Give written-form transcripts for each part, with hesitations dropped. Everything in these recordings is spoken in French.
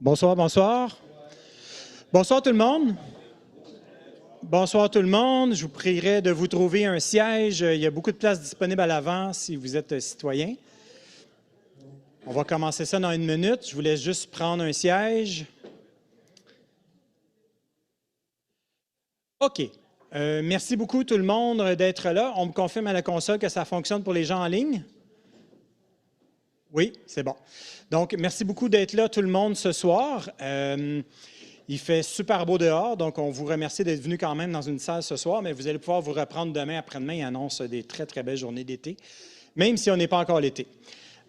Bonsoir, bonsoir. Bonsoir tout le monde. Bonsoir tout le monde. Je vous prierai de vous trouver un siège. Il y a beaucoup de places disponibles à l'avant si vous êtes citoyen. On va commencer ça dans 1 minute. Je vous laisse juste prendre un siège. OK. Merci beaucoup tout le monde d'être là. On me confirme à la console que ça fonctionne pour les gens en ligne? Oui, c'est bon. Donc, merci beaucoup d'être là tout le monde ce soir. Il fait super beau dehors, donc on vous remercie d'être venu quand même dans une salle ce soir, mais vous allez pouvoir vous reprendre demain, après-demain. Il annonce des très, très belles journées d'été, même si on n'est pas encore l'été.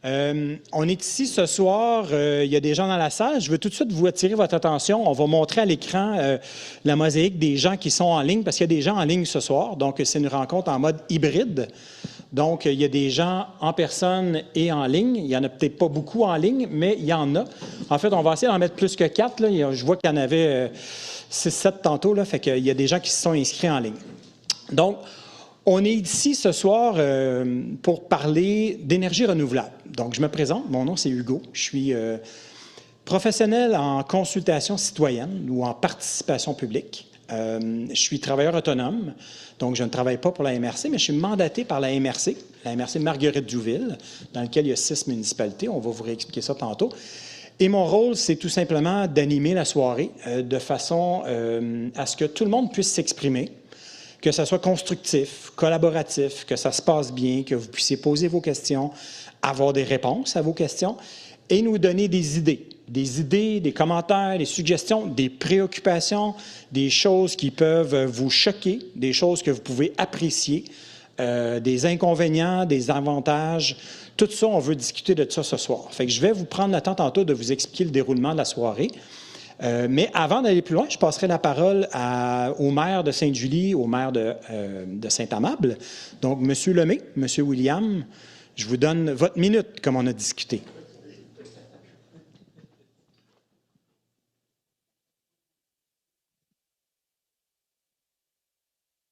On est ici ce soir, il y a des gens dans la salle. Je veux tout de suite vous attirer votre attention. On va montrer à l'écran la mosaïque des gens qui sont en ligne, parce qu'il y a des gens en ligne ce soir, donc c'est une rencontre en mode hybride. Donc, il y a des gens en personne et en ligne. Il n'y en a peut-être pas beaucoup en ligne, mais il y en a. En fait, on va essayer d'en mettre plus que 4. Là. Je vois qu'il y en avait 6-7 tantôt. Là, fait qu'il y a des gens qui se sont inscrits en ligne. Donc, on est ici ce soir pour parler d'énergie renouvelable. Donc, je me présente. Mon nom, c'est Hugo. Je suis professionnel en consultation citoyenne ou en participation publique. Je suis travailleur autonome, donc je ne travaille pas pour la MRC, mais je suis mandaté par la MRC Marguerite-Douville, dans laquelle il y a 6 municipalités. On va vous réexpliquer ça tantôt. Et mon rôle, c'est tout simplement d'animer la soirée de façon à ce que tout le monde puisse s'exprimer, que ça soit constructif, collaboratif, que ça se passe bien, que vous puissiez poser vos questions, avoir des réponses à vos questions et nous donner des idées, des commentaires, des suggestions, des préoccupations, des choses qui peuvent vous choquer, des choses que vous pouvez apprécier, des inconvénients, des avantages. Tout ça, on veut discuter de ça ce soir. Fait que je vais vous prendre le temps tantôt de vous expliquer le déroulement de la soirée. Mais avant d'aller plus loin, je passerai la parole au maire de Sainte-Julie, au maire de Saint-Amable. Donc, M. Lemay, M. William, je vous donne votre minute, comme on a discuté.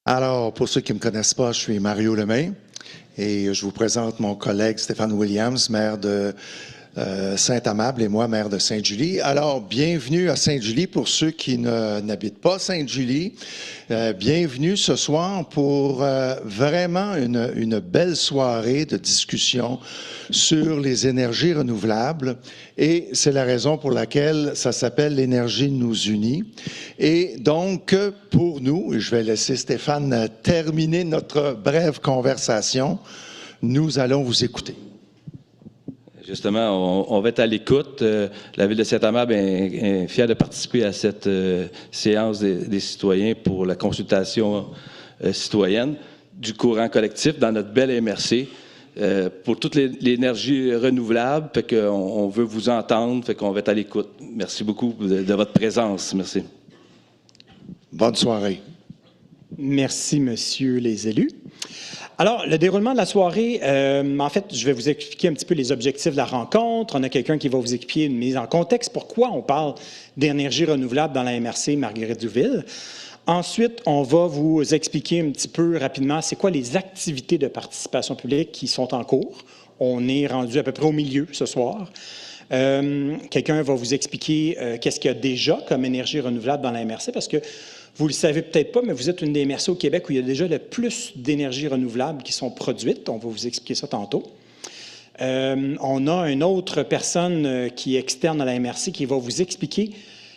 Alors, pour ceux qui ne me connaissent pas, je suis Mario Lemay et je vous présente mon collègue Stéphane Williams, maire de Saint-Amable et moi, maire de Sainte-Julie. Alors, bienvenue à Sainte-Julie pour ceux qui n'habitent pas Sainte-Julie. Bienvenue ce soir pour vraiment une belle soirée de discussion sur les énergies renouvelables et c'est la raison pour laquelle ça s'appelle l'énergie nous unit. Et donc, pour nous, et je vais laisser Stéphane terminer notre brève conversation, nous allons vous écouter. Justement, on va être à l'écoute. La Ville de Saint-Amable est fière de participer à cette séance des citoyens pour la consultation citoyenne du courant collectif dans notre belle MRC. Pour toute l'énergie renouvelable, fait qu'on veut vous entendre, fait qu'on va être à l'écoute. Merci beaucoup de votre présence. Merci. Bonne soirée. Merci, messieurs les élus. Alors, le déroulement de la soirée, en fait, je vais vous expliquer un petit peu les objectifs de la rencontre. On a quelqu'un qui va vous expliquer une mise en contexte, pourquoi on parle d'énergie renouvelable dans la MRC Marguerite-Douville. Ensuite, on va vous expliquer un petit peu rapidement c'est quoi les activités de participation publique qui sont en cours. On est rendu à peu près au milieu ce soir. Quelqu'un va vous expliquer qu'est-ce qu'il y a déjà comme énergie renouvelable dans la MRC, parce que vous ne le savez peut-être pas, mais vous êtes une des MRC au Québec où il y a déjà le plus d'énergie renouvelable qui sont produites. On va vous expliquer ça tantôt. On a une autre personne qui est externe à la MRC qui va vous expliquer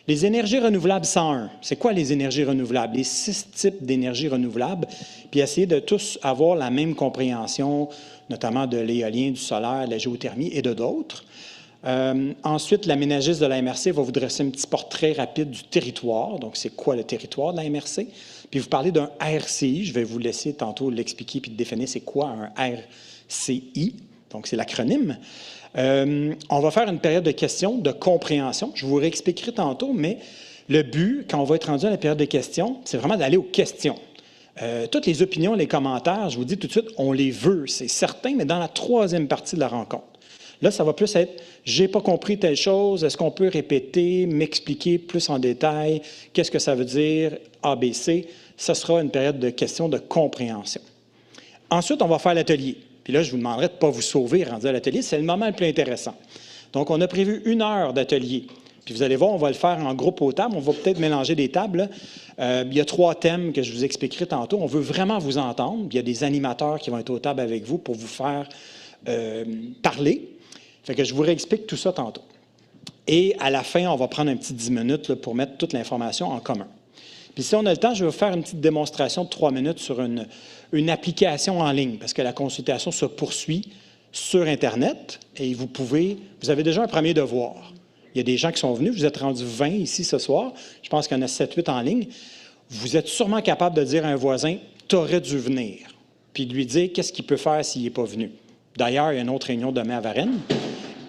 les énergies renouvelables 101. C'est quoi les énergies renouvelables? Les 6 types d'énergie renouvelables, puis essayer de tous avoir la même compréhension, notamment de l'éolien, du solaire, de la géothermie et de d'autres. Ensuite, l'aménagiste de la MRC va vous dresser un petit portrait rapide du territoire. Donc, c'est quoi le territoire de la MRC? Puis, vous parlez d'un RCI. Je vais vous laisser tantôt l'expliquer puis définir c'est quoi un RCI. Donc, c'est l'acronyme. On va faire une période de questions, de compréhension. Je vous réexpliquerai tantôt, mais le but, quand on va être rendu à la période de questions, c'est vraiment d'aller aux questions. Toutes les opinions, les commentaires, je vous dis tout de suite, on les veut, c'est certain, mais dans la 3e partie de la rencontre. Là, ça va plus être « j'ai pas compris telle chose, est-ce qu'on peut répéter, m'expliquer plus en détail, qu'est-ce que ça veut dire, ABC ». Ce sera une période de questions de compréhension. Ensuite, on va faire l'atelier. Puis là, je vous demanderai de ne pas vous sauver rendu à l'atelier, c'est le moment le plus intéressant. Donc, on a prévu 1 heure d'atelier Puis vous allez voir, on va le faire en groupe aux tables. On va peut-être mélanger des tables. Il y a 3 thèmes que je vous expliquerai tantôt. On veut vraiment vous entendre. Il y a des animateurs qui vont être aux tables avec vous pour vous faire parler. Fait que je vous réexplique tout ça tantôt. Et à la fin, on va prendre un petit 10 minutes là, pour mettre toute l'information en commun. Puis si on a le temps, je vais vous faire une petite démonstration de 3 minutes sur une application en ligne, parce que la consultation se poursuit sur Internet et vous avez déjà un premier devoir. Il y a des gens qui sont venus, vous êtes rendus 20 ici ce soir, je pense qu'il y en a 7-8 en ligne. Vous êtes sûrement capable de dire à un voisin, « tu aurais dû venir », puis de lui dire qu'est-ce qu'il peut faire s'il n'est pas venu. D'ailleurs, il y a une autre réunion demain à Varennes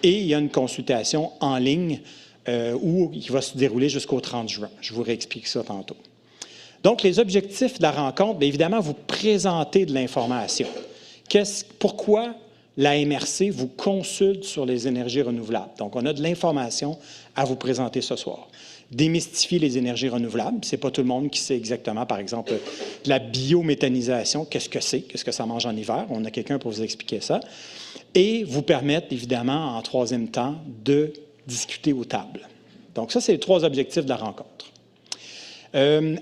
et il y a une consultation en ligne qui va se dérouler jusqu'au 30 juin. Je vous réexplique ça tantôt. Donc, les objectifs de la rencontre, bien évidemment, vous présenter de l'information. Pourquoi la MRC vous consulte sur les énergies renouvelables? Donc, on a de l'information à vous présenter ce soir. Démystifier les énergies renouvelables. Ce n'est pas tout le monde qui sait exactement, par exemple, de la biométhanisation, qu'est-ce que c'est, qu'est-ce que ça mange en hiver. On a quelqu'un pour vous expliquer ça. Et vous permettre, évidemment, en 3e temps, de discuter aux tables. Donc, ça, c'est les 3 objectifs de la rencontre.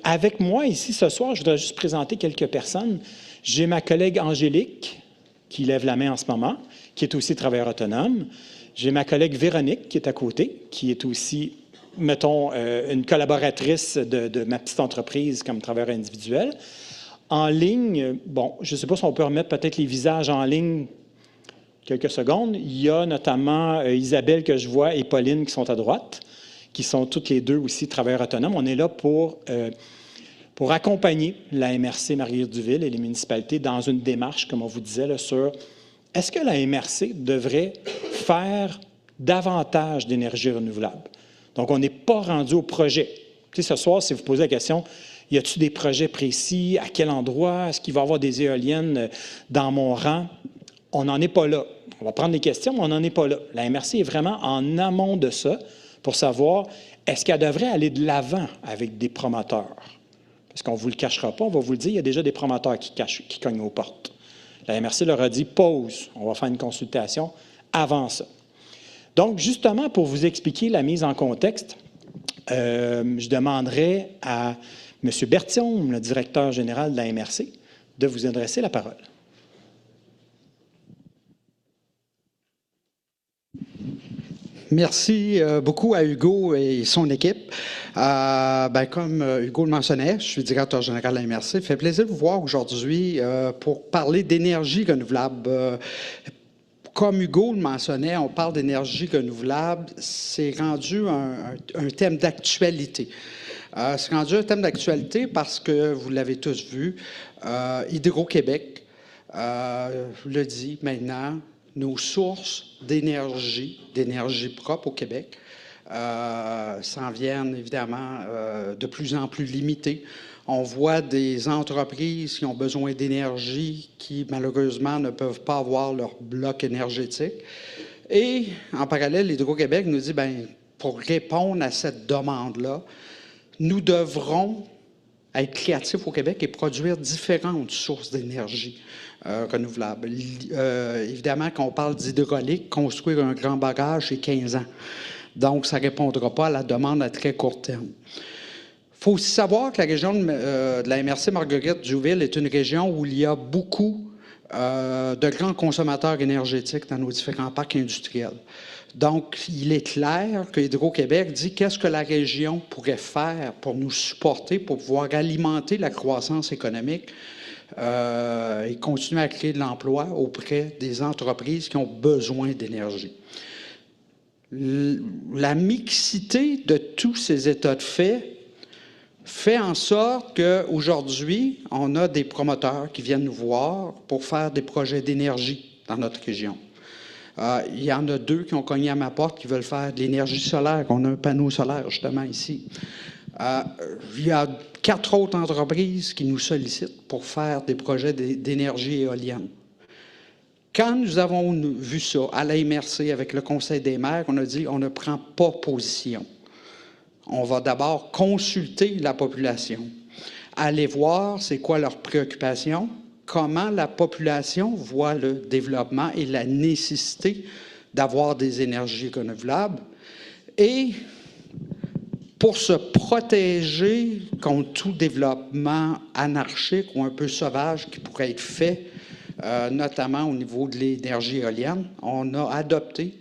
Avec moi ici ce soir, je voudrais juste présenter quelques personnes. J'ai ma collègue Angélique, qui lève la main en ce moment, qui est aussi travailleur autonome. J'ai ma collègue Véronique, qui est à côté, qui est aussi, mettons, une collaboratrice de ma petite entreprise comme travailleur individuel. En ligne, bon, je ne sais pas si on peut remettre peut-être les visages en ligne quelques secondes. Il y a notamment Isabelle que je vois et Pauline qui sont à droite, qui sont toutes les deux aussi travailleurs autonomes. On est là pour accompagner la MRC Marguerite-Duville et les municipalités dans une démarche, comme on vous disait, là, sur est-ce que la MRC devrait faire davantage d'énergie renouvelable? Donc, on n'est pas rendu au projet. Tu sais, ce soir, si vous posez la question, y a-t-il des projets précis? À quel endroit? Est-ce qu'il va y avoir des éoliennes dans mon rang? On n'en est pas là. On va prendre les questions, mais on n'en est pas là. La MRC est vraiment en amont de ça pour savoir est-ce qu'elle devrait aller de l'avant avec des promoteurs. Parce qu'on ne vous le cachera pas, on va vous le dire, il y a déjà des promoteurs qui cognent aux portes. La MRC leur a dit « pause, on va faire une consultation avant ça ». Donc, justement, pour vous expliquer la mise en contexte, je demanderai à M. Berthiaume, le directeur général de la MRC, de vous adresser la parole. Merci beaucoup à Hugo et son équipe. Comme Hugo le mentionnait, je suis directeur général de la MRC. Ça fait plaisir de vous voir aujourd'hui pour parler d'énergie renouvelable. Comme Hugo le mentionnait, on parle d'énergie renouvelable. C'est rendu un thème d'actualité. C'est rendu un thème d'actualité parce que, vous l'avez tous vu, Hydro-Québec le dit maintenant, nos sources d'énergie propre au Québec, s'en viennent évidemment de plus en plus limitées. On voit des entreprises qui ont besoin d'énergie qui, malheureusement, ne peuvent pas avoir leur bloc énergétique. Et, en parallèle, Hydro-Québec nous dit, bien, pour répondre à cette demande-là, nous devrons être créatifs au Québec et produire différentes sources d'énergie renouvelable. Évidemment, quand on parle d'hydraulique, construire un grand barrage, c'est 15 ans. Donc, ça ne répondra pas à la demande à très court terme. Il faut aussi savoir que la région de la MRC Marguerite-Duville est une région où il y a beaucoup de grands consommateurs énergétiques dans nos différents parcs industriels. Donc, il est clair que Hydro-Québec dit qu'est-ce que la région pourrait faire pour nous supporter, pour pouvoir alimenter la croissance économique et continuer à créer de l'emploi auprès des entreprises qui ont besoin d'énergie. La mixité de tous ces états de fait en sorte qu'aujourd'hui, on a des promoteurs qui viennent nous voir pour faire des projets d'énergie dans notre région. Il y en a 2 qui ont cogné à ma porte qui veulent faire de l'énergie solaire. On a un panneau solaire justement ici. Il y a 4 autres entreprises qui nous sollicitent pour faire des projets d'énergie éolienne. Quand nous avons vu ça à la MRC avec le Conseil des maires, on a dit on ne prend pas position. On va d'abord consulter la population, aller voir c'est quoi leurs préoccupations, comment la population voit le développement et la nécessité d'avoir des énergies renouvelables et pour se protéger contre tout développement anarchique ou un peu sauvage qui pourrait être fait, notamment au niveau de l'énergie éolienne, on a adopté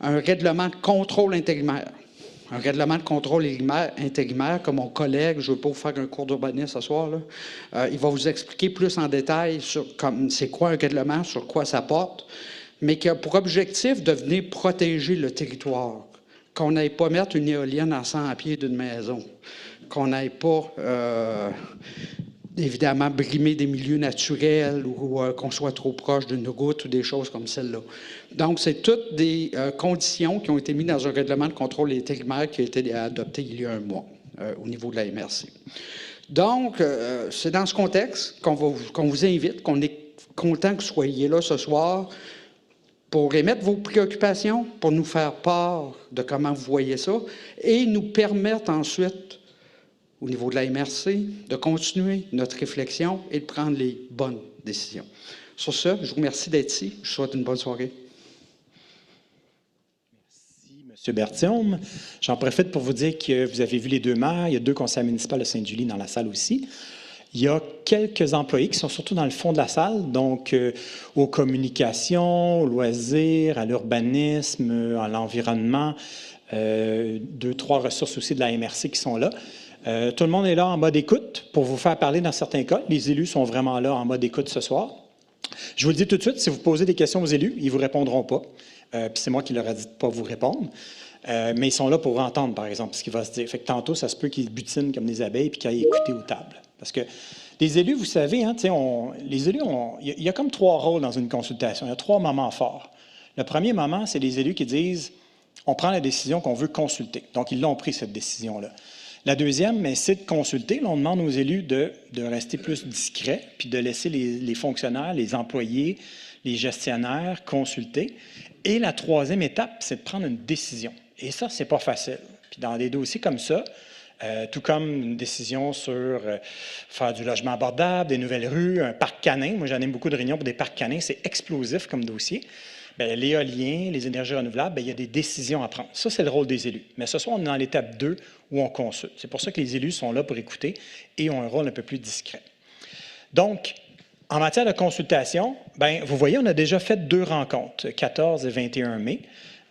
un règlement de contrôle intérimaire. Un règlement de contrôle intérimaire, comme mon collègue, je ne veux pas vous faire un cours d'urbanisme ce soir, là, il va vous expliquer plus en détail sur c'est quoi un règlement, sur quoi ça porte, mais qui a pour objectif de venir protéger le territoire. Qu'on n'aille pas mettre une éolienne à 100 pieds d'une maison, qu'on n'aille pas, évidemment, brimer des milieux naturels ou qu'on soit trop proche d'une route ou des choses comme celle-là. Donc, c'est toutes des conditions qui ont été mises dans un règlement de contrôle intérimaire qui a été adopté il y a un mois au niveau de la MRC. Donc, c'est dans ce contexte qu'on vous invite, qu'on est content que vous soyez là ce soir pour émettre vos préoccupations, pour nous faire part de comment vous voyez ça et nous permettre ensuite, au niveau de la MRC, de continuer notre réflexion et de prendre les bonnes décisions. Sur ce, je vous remercie d'être ici. Je vous souhaite une bonne soirée. Merci, M. Berthiaume. J'en profite pour vous dire que vous avez vu les 2 maires. Il y a 2 conseillers municipaux de Sainte-Julie dans la salle aussi. Il y a quelques employés qui sont surtout dans le fond de la salle, donc aux communications, aux loisirs, à l'urbanisme, à l'environnement, 2, 3 ressources aussi de la MRC qui sont là. Tout le monde est là en mode écoute pour vous faire parler dans certains cas. Les élus sont vraiment là en mode écoute ce soir. Je vous le dis tout de suite, si vous posez des questions aux élus, ils ne vous répondront pas. Puis c'est moi qui leur ai dit de ne pas vous répondre. Mais ils sont là pour entendre, par exemple, ce qui va se dire. Fait que tantôt, ça se peut qu'ils butinent comme des abeilles puis qu'ils aillent écouter aux tables. Parce que les élus, vous savez, hein, les élus, il y a comme 3 rôles dans une consultation. Il y a 3 moments forts. Le premier moment, c'est les élus qui disent on prend la décision qu'on veut consulter. Donc, ils l'ont pris, cette décision-là. La deuxième, c'est de consulter. Là, on demande aux élus de rester plus discrets puis de laisser les fonctionnaires, les employés, les gestionnaires consulter. Et la troisième étape, c'est de prendre une décision. Et ça, c'est pas facile. Puis dans des dossiers comme ça, tout comme une décision sur faire du logement abordable, des nouvelles rues, un parc canin. Moi, j'en aime beaucoup de réunions pour des parcs canins. C'est explosif comme dossier. Bien, l'éolien, les énergies renouvelables, bien, il y a des décisions à prendre. Ça, c'est le rôle des élus. Mais ce soir, on est dans l'étape 2 où on consulte. C'est pour ça que les élus sont là pour écouter et ont un rôle un peu plus discret. Donc, en matière de consultation, bien, vous voyez, on a déjà fait 2 rencontres, 14 et 21 mai.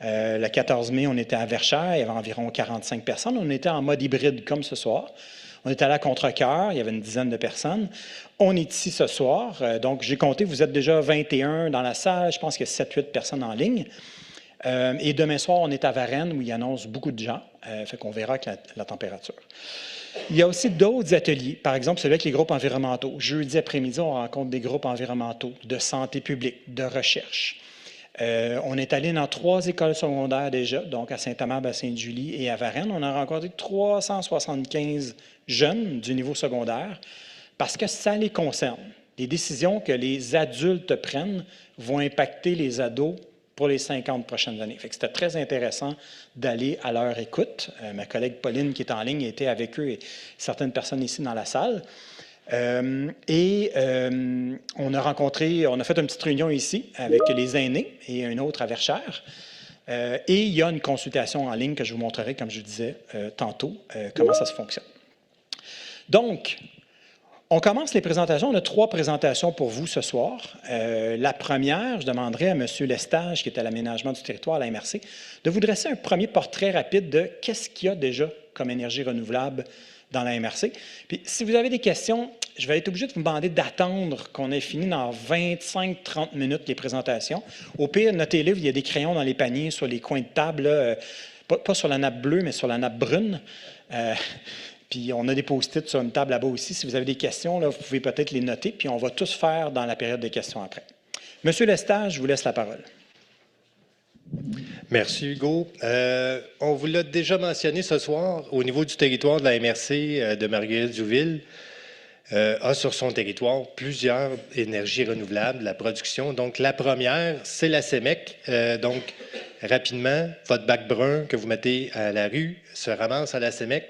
Le 14 mai, on était à Verchères, il y avait environ 45 personnes. On était en mode hybride comme ce soir. On est allé à Contrecoeur, il y avait une dizaine de personnes. On est ici ce soir. Donc, j'ai compté, vous êtes déjà 21 dans la salle. Je pense qu'il y a 7-8 personnes en ligne. Et demain soir, on est à Varennes où il annonce beaucoup de gens. Fait qu'on verra avec la température. Il y a aussi d'autres ateliers, par exemple celui avec les groupes environnementaux. Jeudi après-midi, on rencontre des groupes environnementaux de santé publique, de recherche. On est allé dans 3 écoles secondaires déjà, donc à Saint-Amable, à Sainte-Julie et à Varennes. On a rencontré 375 jeunes du niveau secondaire parce que ça les concerne. Les décisions que les adultes prennent vont impacter les ados pour les 50 prochaines années. Fait que c'était très intéressant d'aller à leur écoute. Ma collègue Pauline, qui est en ligne, était avec eux et certaines personnes ici dans la salle. On a fait une petite réunion ici avec les aînés et une autre à Verchères. Et il y a une consultation en ligne que je vous montrerai, comme je vous disais tantôt, comment ça se fonctionne. Donc, on commence les présentations. On a 3 présentations pour vous ce soir. La première, je demanderai à M. Lestage, qui est à l'aménagement du territoire à la MRC, de vous dresser un premier portrait rapide de qu'est-ce qu'il y a déjà comme énergie renouvelable dans la MRC. Puis, si vous avez des questions, je vais être obligé de vous demander d'attendre qu'on ait fini dans 25-30 minutes les présentations. Au pire, notez-les, il y a des crayons dans les paniers sur les coins de table, là, pas sur la nappe bleue, mais sur la nappe brune. Puis on a des post-it sur une table là-bas aussi. Si vous avez des questions, là, vous pouvez peut-être les noter, puis on va tous faire dans la période des questions après. Monsieur Lestage, je vous laisse la parole. Merci, Hugo. On vous l'a déjà mentionné ce soir, au niveau du territoire de la MRC de Marguerite-Douville, a sur son territoire plusieurs énergies renouvelables, la production. Donc, la première, c'est la CEMEC. Donc, rapidement, votre bac brun que vous mettez à la rue se ramasse à la CEMEC.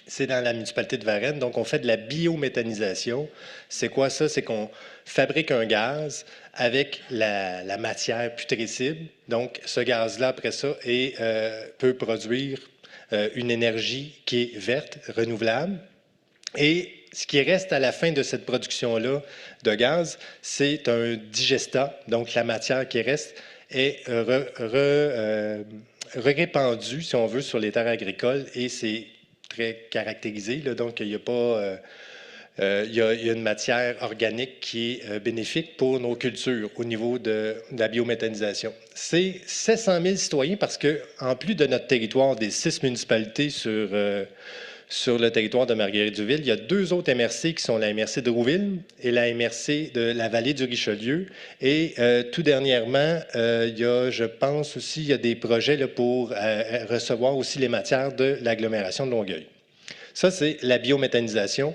C'est dans la municipalité de Varennes. Donc, on fait de la biométhanisation. C'est quoi ça? C'est qu'on fabrique un gaz avec la matière putrescible. Donc, ce gaz-là, après ça, peut produire une énergie qui est verte, renouvelable. Et ce qui reste à la fin de cette production-là de gaz, c'est un digestat, donc la matière qui reste est répandue, si on veut, sur les terres agricoles et c'est très caractérisé, là, donc il n'y a pas... il y a une matière organique qui est bénéfique pour nos cultures au niveau de la biométhanisation. C'est 700 000 citoyens parce que, en plus de notre territoire, des 6 municipalités sur le territoire de Marguerite-Duville, il y a 2 autres MRC qui sont la MRC de Rouville et la MRC de la vallée du Richelieu. Et tout dernièrement, il y a, je pense aussi, il y a des projets là, pour recevoir aussi les matières de l'agglomération de Longueuil. Ça, c'est la biométhanisation.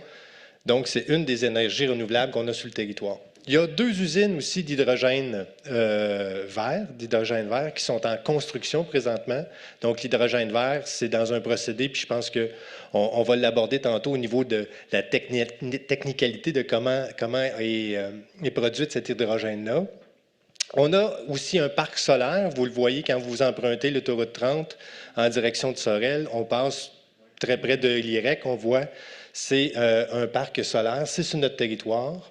Donc, c'est une des énergies renouvelables qu'on a sur le territoire. Il y a 2 usines aussi d'hydrogène vert, qui sont en construction présentement. Donc, l'hydrogène vert, c'est dans un procédé, puis je pense qu'on va l'aborder tantôt au niveau de la technicalité de comment est produite cet hydrogène-là. On a aussi un parc solaire. Vous le voyez quand vous empruntez l'autoroute 30 en direction de Sorel. On passe très près de l'IREC, on voit. C'est un parc solaire, c'est sur notre territoire.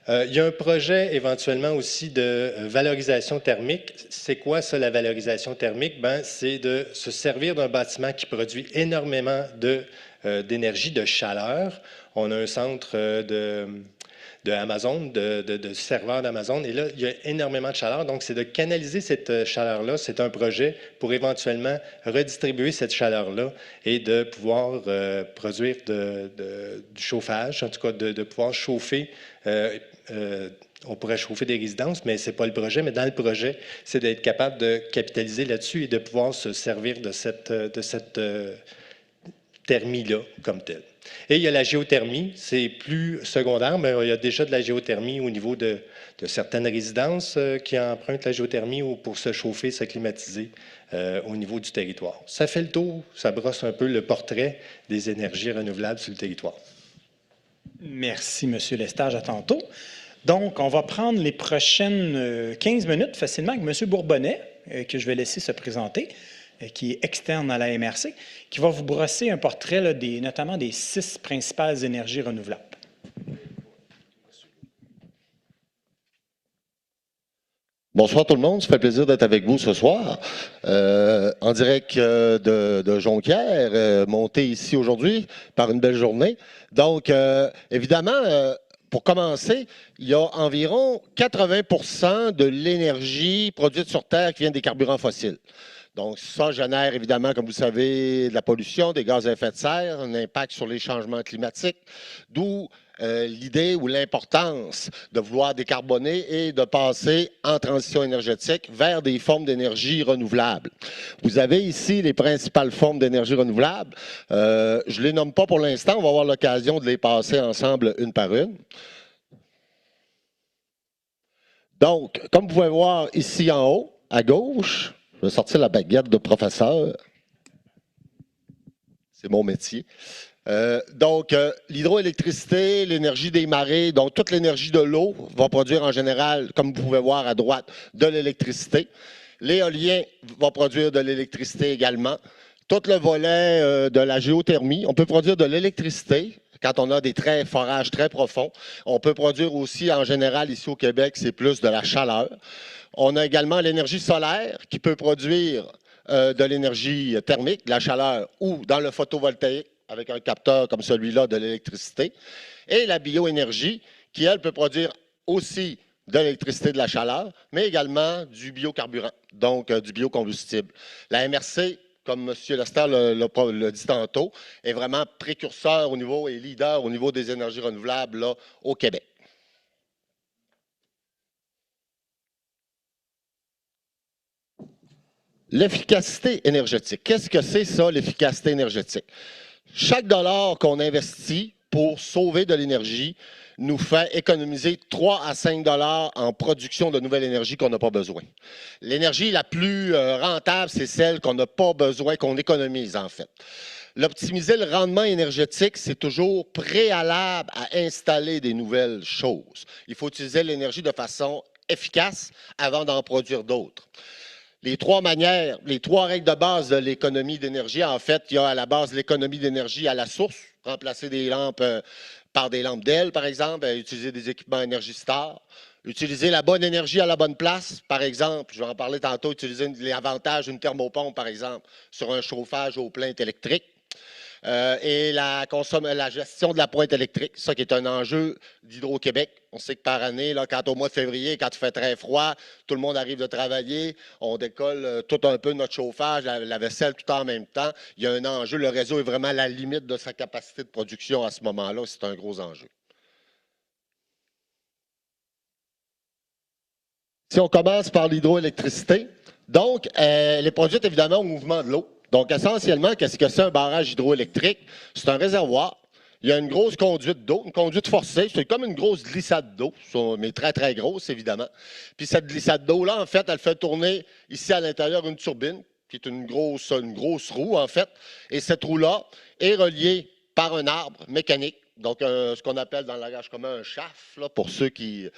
Il y a un projet éventuellement aussi de valorisation thermique. C'est quoi ça, la valorisation thermique? Ben, c'est de se servir d'un bâtiment qui produit énormément d'énergie, de chaleur. On a un centre de Amazon, de serveurs d'Amazon. Et là, il y a énormément de chaleur. Donc, c'est de canaliser cette chaleur-là. C'est un projet pour éventuellement redistribuer cette chaleur-là et de pouvoir produire du chauffage, en tout cas de pouvoir chauffer. On pourrait chauffer des résidences, mais ce n'est pas le projet. Mais dans le projet, c'est d'être capable de capitaliser là-dessus et de pouvoir se servir de cette thermie-là comme telle. Et il y a la géothermie, c'est plus secondaire, mais il y a déjà de la géothermie au niveau de certaines résidences qui empruntent la géothermie pour se chauffer, se climatiser au niveau du territoire. Ça fait le tour, ça brosse un peu le portrait des énergies renouvelables sur le territoire. Merci, M. Lestage, à tantôt. Donc, on va prendre les prochaines 15 minutes facilement avec M. Bourbonnais, que je vais laisser se présenter, qui est externe à la MRC, qui va vous brosser un portrait là, notamment des 6 principales énergies renouvelables. Bonsoir tout le monde, ça fait plaisir d'être avec vous ce soir. En direct de Jonquière, monté ici aujourd'hui par une belle journée. Donc, évidemment, pour commencer, il y a environ 80% de l'énergie produite sur Terre qui vient des carburants fossiles. Donc, ça génère évidemment, comme vous savez, de la pollution, des gaz à effet de serre, un impact sur les changements climatiques, d'où l'idée ou l'importance de vouloir décarboner et de passer en transition énergétique vers des formes d'énergie renouvelable. Vous avez ici les principales formes d'énergie renouvelable. Je ne les nomme pas pour l'instant, on va avoir l'occasion de les passer ensemble une par une. Donc, comme vous pouvez voir ici en haut, à gauche, je vais sortir la baguette de professeur. C'est mon métier. Donc, l'hydroélectricité, l'énergie des marées, donc toute l'énergie de l'eau va produire en général, comme vous pouvez voir à droite, de l'électricité. L'éolien va produire de l'électricité également. Tout le volet de la géothermie, on peut produire de l'électricité quand on a des forages très profonds. On peut produire aussi, en général, ici au Québec, c'est plus de la chaleur. On a également l'énergie solaire qui peut produire de l'énergie thermique, de la chaleur, ou dans le photovoltaïque, avec un capteur comme celui-là, de l'électricité. Et la bioénergie, qui, elle, peut produire aussi de l'électricité, de la chaleur, mais également du biocarburant, donc du biocombustible. La MRC, comme M. Lester l'a dit tantôt, est vraiment précurseur au niveau et leader au niveau des énergies renouvelables là, au Québec. L'efficacité énergétique. Qu'est-ce que c'est ça, l'efficacité énergétique? Chaque dollar qu'on investit pour sauver de l'énergie nous fait économiser 3 à 5 dollars en production de nouvelle énergie qu'on n'a pas besoin. L'énergie la plus rentable, c'est celle qu'on n'a pas besoin, qu'on économise en fait. L'optimiser le rendement énergétique, c'est toujours préalable à installer des nouvelles choses. Il faut utiliser l'énergie de façon efficace avant d'en produire d'autres. les trois manières, les trois règles de base de l'économie d'énergie. En fait, il y a à la base l'économie d'énergie à la source, remplacer des lampes par des lampes d'ailes, par exemple, utiliser des équipements Energy Star, utiliser la bonne énergie à la bonne place, par exemple, je vais en parler tantôt, utiliser les avantages d'une thermopompe, par exemple, sur un chauffage aux plaintes électriques. Et la gestion de la pointe électrique, ça qui est un enjeu d'Hydro-Québec. On sait que par année, là, quand au mois de février, quand il fait très froid, tout le monde arrive de travailler, on décolle tout un peu notre chauffage, la vaisselle tout en même temps. Il y a un enjeu, le réseau est vraiment à la limite de sa capacité de production à ce moment-là. C'est un gros enjeu. Si on commence par l'hydroélectricité, donc, elle est produite évidemment au mouvement de l'eau. Donc, essentiellement, qu'est-ce que c'est un barrage hydroélectrique? C'est un réservoir. Il y a une grosse conduite d'eau, une conduite forcée. C'est comme une grosse glissade d'eau, mais très, très grosse, évidemment. Puis cette glissade d'eau-là, en fait, elle fait tourner ici à l'intérieur une turbine, qui est une grosse roue, en fait. Et cette roue-là est reliée par un arbre mécanique, donc ce qu'on appelle dans le langage commun un shaft, là, pour ceux qui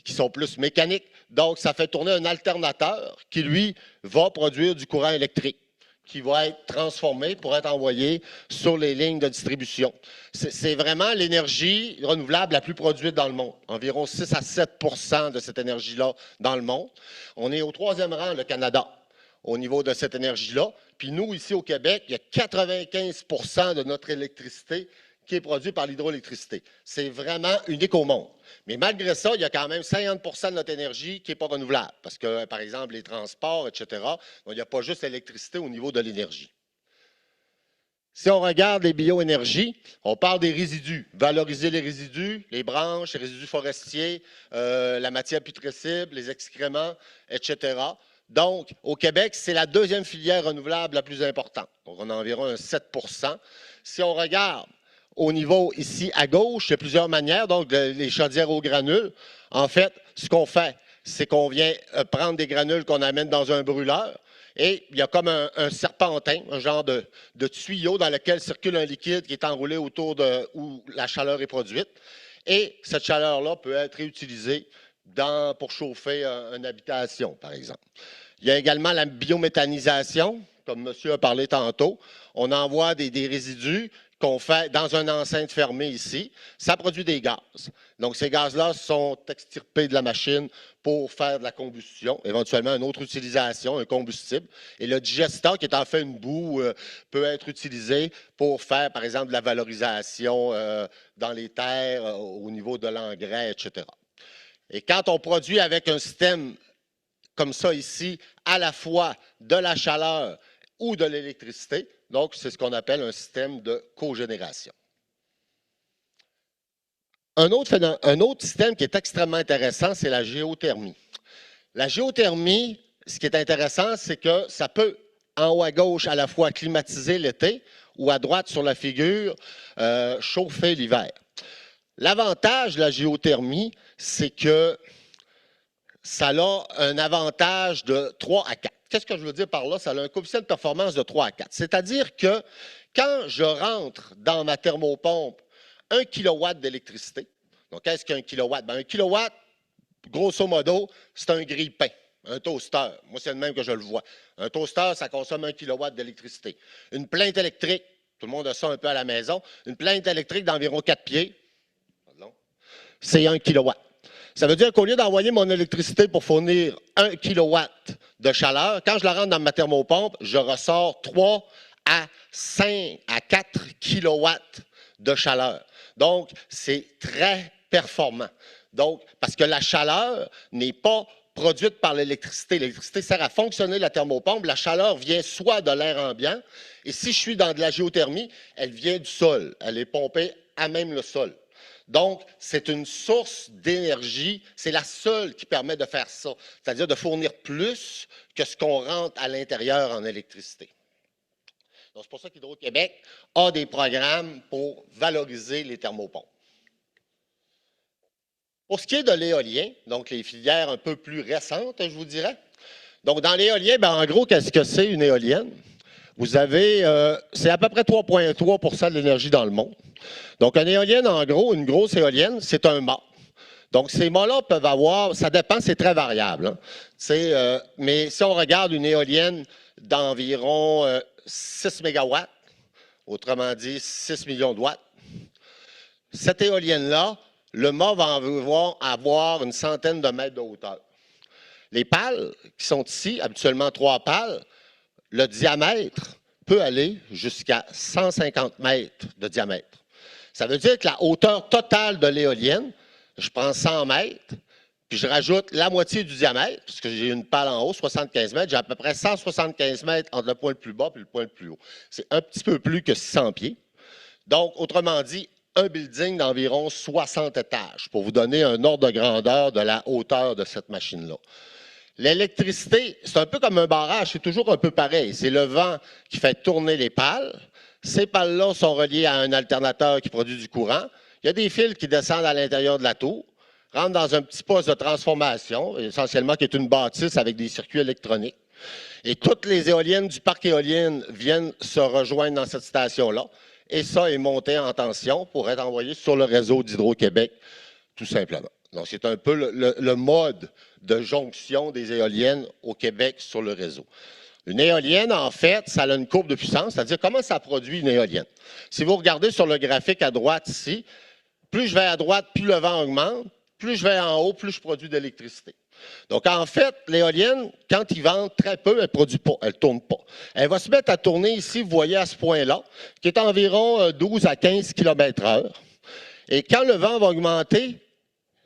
sont plus mécaniques. Donc, ça fait tourner un alternateur qui, lui, va produire du courant électrique, qui va être transformé pour être envoyé sur les lignes de distribution. C'est vraiment l'énergie renouvelable la plus produite dans le monde. Environ 6 à 7 de cette énergie-là dans le monde. On est au 3e rang, le Canada, au niveau de cette énergie-là. Puis nous, ici au Québec, il y a 95 de notre électricité qui est produite par l'hydroélectricité. C'est vraiment unique au monde. Mais malgré ça, il y a quand même 50 de notre énergie qui n'est pas renouvelable. Parce que, par exemple, les transports, etc., donc, il n'y a pas juste l'électricité au niveau de l'énergie. Si on regarde les bioénergies, on parle des résidus. Valoriser les résidus, les branches, les résidus forestiers, la matière putrescible, les excréments, etc. Donc, au Québec, c'est la 2e filière renouvelable la plus importante. Donc, on a environ un 7 Si on regarde au niveau ici à gauche, il y a plusieurs manières, donc les chaudières aux granules. En fait, ce qu'on fait, c'est qu'on vient prendre des granules qu'on amène dans un brûleur et il y a comme un serpentin, un genre de tuyau dans lequel circule un liquide qui est enroulé autour de où la chaleur est produite. Et cette chaleur-là peut être réutilisée pour chauffer une habitation, par exemple. Il y a également la biométhanisation, comme monsieur a parlé tantôt. On envoie des résidus qu'on fait dans une enceinte fermée ici, ça produit des gaz. Donc, ces gaz-là sont extirpés de la machine pour faire de la combustion, éventuellement une autre utilisation, un combustible. Et le digestat, qui est en fait une boue, peut être utilisé pour faire, par exemple, de la valorisation dans les terres, au niveau de l'engrais, etc. Et quand on produit avec un système comme ça ici, à la fois de la chaleur ou de l'électricité, donc c'est ce qu'on appelle un système de cogénération. Un autre système qui est extrêmement intéressant, c'est la géothermie. La géothermie, ce qui est intéressant, c'est que ça peut, en haut à gauche, à la fois climatiser l'été ou à droite sur la figure, chauffer l'hiver. L'avantage de la géothermie, c'est que ça a un avantage de 3 à 4. Qu'est-ce que je veux dire par là? Ça a un coefficient de performance de 3 à 4. C'est-à-dire que quand je rentre dans ma thermopompe 1 kW d'électricité, donc qu'est-ce qu'un kilowatt? Bien, 1 kW, grosso modo, c'est un grille-pain, un toaster. Moi, c'est le même que je le vois. Un toaster, ça consomme 1 kW d'électricité. Une plainte électrique, tout le monde a ça un peu à la maison, une plainte électrique d'environ 4 pieds, c'est 1 kW. Ça veut dire qu'au lieu d'envoyer mon électricité pour fournir 1 kW de chaleur, quand je la rentre dans ma thermopompe, je ressors 3 à 5 à 4 kW de chaleur. Donc, c'est très performant. Donc, parce que la chaleur n'est pas produite par l'électricité. L'électricité sert à fonctionner la thermopompe. La chaleur vient soit de l'air ambiant, et si je suis dans de la géothermie, elle vient du sol. Elle est pompée à même le sol. Donc, c'est une source d'énergie, c'est la seule qui permet de faire ça, c'est-à-dire de fournir plus que ce qu'on rentre à l'intérieur en électricité. Donc, c'est pour ça qu'Hydro-Québec a des programmes pour valoriser les thermopompes. Pour ce qui est de l'éolien, donc les filières un peu plus récentes, je vous dirais. Donc, dans l'éolien, en gros, qu'est-ce que c'est une éolienne? Vous avez, c'est à peu près 3,3 % de l'énergie dans le monde. Donc, une éolienne, en gros, une grosse éolienne, c'est un mât. Donc, ces mâts-là peuvent avoir, ça dépend, c'est très variable. Hein. Mais si on regarde une éolienne d'environ 6 mégawatts, autrement dit 6 millions de watts, cette éolienne-là, le mât va avoir une centaine de mètres de hauteur. Les pales qui sont ici, habituellement 3 pales, le diamètre peut aller jusqu'à 150 mètres de diamètre. Ça veut dire que la hauteur totale de l'éolienne, je prends 100 mètres, puis je rajoute la moitié du diamètre, parce que j'ai une pale en haut, 75 mètres, j'ai à peu près 175 mètres entre le point le plus bas et le point le plus haut. C'est un petit peu plus que 600 pieds. Donc, autrement dit, un building d'environ 60 étages, pour vous donner un ordre de grandeur de la hauteur de cette machine-là. L'électricité, c'est un peu comme un barrage, c'est toujours un peu pareil. C'est le vent qui fait tourner les pales. Ces pales-là sont reliées à un alternateur qui produit du courant. Il y a des fils qui descendent à l'intérieur de la tour, rentrent dans un petit poste de transformation, essentiellement qui est une bâtisse avec des circuits électroniques. Et toutes les éoliennes du parc éolien viennent se rejoindre dans cette station-là. Et ça est monté en tension pour être envoyé sur le réseau d'Hydro-Québec, tout simplement. Donc, c'est un peu le mode de jonction des éoliennes au Québec sur le réseau. Une éolienne, en fait, ça a une courbe de puissance, c'est-à-dire comment ça produit une éolienne. Si vous regardez sur le graphique à droite ici, plus je vais à droite, plus le vent augmente, plus je vais en haut, plus je produis d'électricité. Donc, en fait, l'éolienne, quand il vente très peu, elle ne produit pas, elle ne tourne pas. Elle va se mettre à tourner ici, vous voyez à ce point-là, qui est environ 12 à 15 km/h. Et quand le vent va augmenter,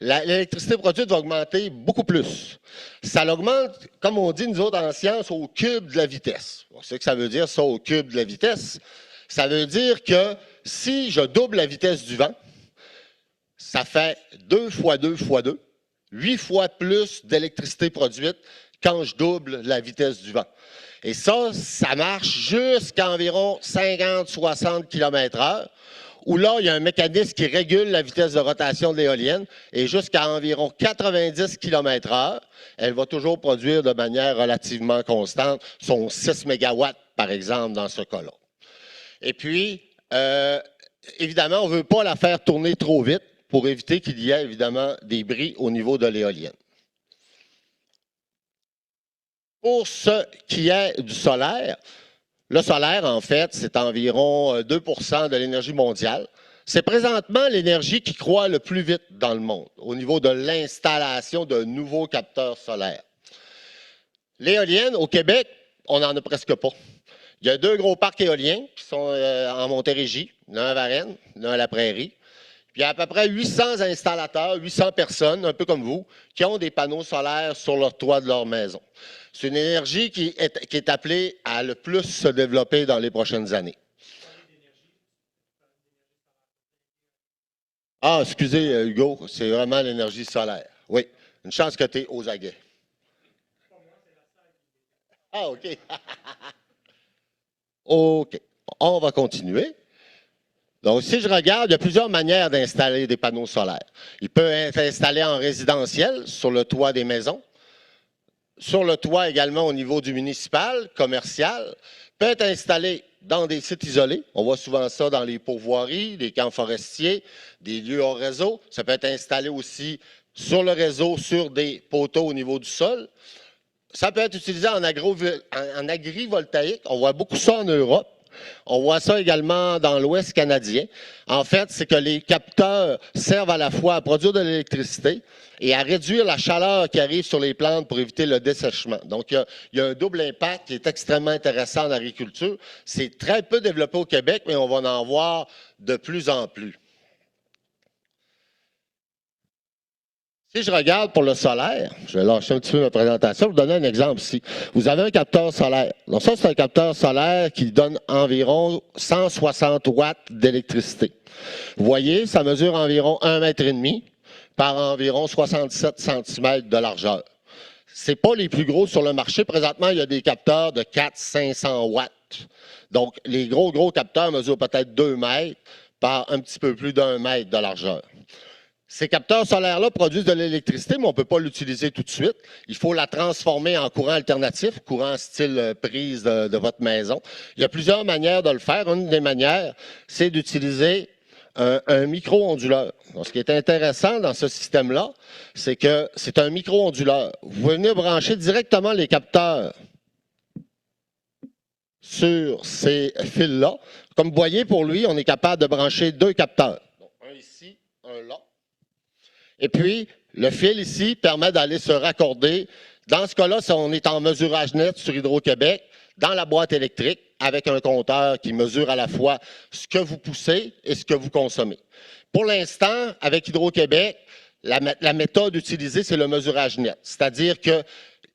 l'électricité produite va augmenter beaucoup plus. Ça l'augmente, comme on dit nous autres en sciences, au cube de la vitesse. On sait que ça veut dire ça au cube de la vitesse. Ça veut dire que si je double la vitesse du vent, ça fait 2 fois 2 fois 2. 8 fois plus d'électricité produite quand je double la vitesse du vent. Et ça marche jusqu'à environ 50-60 km/h, où là, il y a un mécanisme qui régule la vitesse de rotation de l'éolienne, et jusqu'à environ 90 km/h, elle va toujours produire de manière relativement constante son 6 mégawatts, par exemple, dans ce cas-là. Et puis, évidemment, on ne veut pas la faire tourner trop vite, pour éviter qu'il y ait évidemment des bris au niveau de l'éolienne. Pour ce qui est du solaire, le solaire, en fait, c'est environ 2 de l'énergie mondiale. C'est présentement l'énergie qui croît le plus vite dans le monde, au niveau de l'installation de nouveaux capteurs solaires. L'éolienne, au Québec, on n'en a presque pas. Il y a 2 gros parcs éoliens qui sont en Montérégie, l'un à Varennes, l'un à la Prairie. Puis il y a à peu près 800 installateurs, 800 personnes, un peu comme vous, qui ont des panneaux solaires sur leur toit de leur maison. C'est une énergie qui est appelée à le plus se développer dans les prochaines années. Ah, excusez, Hugo, c'est vraiment l'énergie solaire. Oui, une chance que tu es aux aguets. Ah, OK. OK. On va continuer. Donc, si je regarde, il y a plusieurs manières d'installer des panneaux solaires. Il peut être installé en résidentiel, sur le toit des maisons, sur le toit également au niveau du municipal, commercial, peut être installé dans des sites isolés. On voit souvent ça dans les pourvoiries, des camps forestiers, des lieux hors réseau. Ça peut être installé aussi sur le réseau, sur des poteaux au niveau du sol. Ça peut être utilisé en agrivoltaïque. On voit beaucoup ça en Europe. On voit ça également dans l'Ouest canadien. En fait, c'est que les capteurs servent à la fois à produire de l'électricité et à réduire la chaleur qui arrive sur les plantes pour éviter le dessèchement. Donc, il y a un double impact qui est extrêmement intéressant en agriculture. C'est très peu développé au Québec, mais on va en voir de plus en plus. Si je regarde pour le solaire, je vais lâcher un petit peu ma présentation, je vais vous donner un exemple ici. Vous avez un capteur solaire. Donc ça, c'est un capteur solaire qui donne environ 160 watts d'électricité. Vous voyez, ça mesure environ 1,5 m par environ 67 cm de largeur. Ce n'est pas les plus gros sur le marché. Présentement, il y a des capteurs de 400-500 watts. Donc, les gros capteurs mesurent peut-être 2 mètres par un petit peu plus d'1 mètre de largeur. Ces capteurs solaires-là produisent de l'électricité, mais on ne peut pas l'utiliser tout de suite. Il faut la transformer en courant alternatif, courant style prise de votre maison. Il y a plusieurs manières de le faire. Une des manières, c'est d'utiliser un micro-onduleur. Donc, ce qui est intéressant dans ce système-là, c'est que c'est un micro-onduleur. Vous venez brancher directement les capteurs sur ces fils-là. Comme vous voyez, pour lui, on est capable de brancher 2 capteurs. Donc, un ici, un là. Et puis, le fil ici permet d'aller se raccorder. Dans ce cas-là, on est en mesurage net sur Hydro-Québec, dans la boîte électrique, avec un compteur qui mesure à la fois ce que vous poussez et ce que vous consommez. Pour l'instant, avec Hydro-Québec, la méthode utilisée, c'est le mesurage net. C'est-à-dire que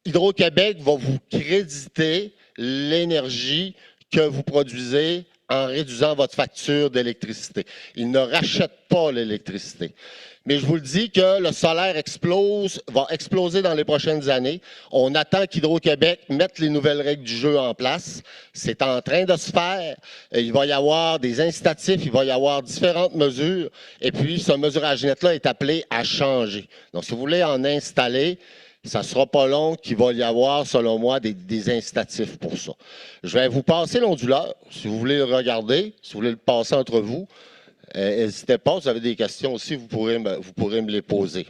Hydro-Québec va vous créditer l'énergie que vous produisez en réduisant votre facture d'électricité. Il ne rachète pas l'électricité. Mais je vous le dis que le solaire va exploser dans les prochaines années. On attend qu'Hydro-Québec mette les nouvelles règles du jeu en place. C'est en train de se faire. Il va y avoir des incitatifs, il va y avoir différentes mesures. Et puis, ce mesurage net-là est appelé à changer. Donc, si vous voulez en installer, ça ne sera pas long qu'il va y avoir, selon moi, des incitatifs pour ça. Je vais vous passer l'onduleur, si vous voulez le regarder, si vous voulez le passer entre vous. N'hésitez pas, si vous avez des questions aussi, vous pourrez me les poser.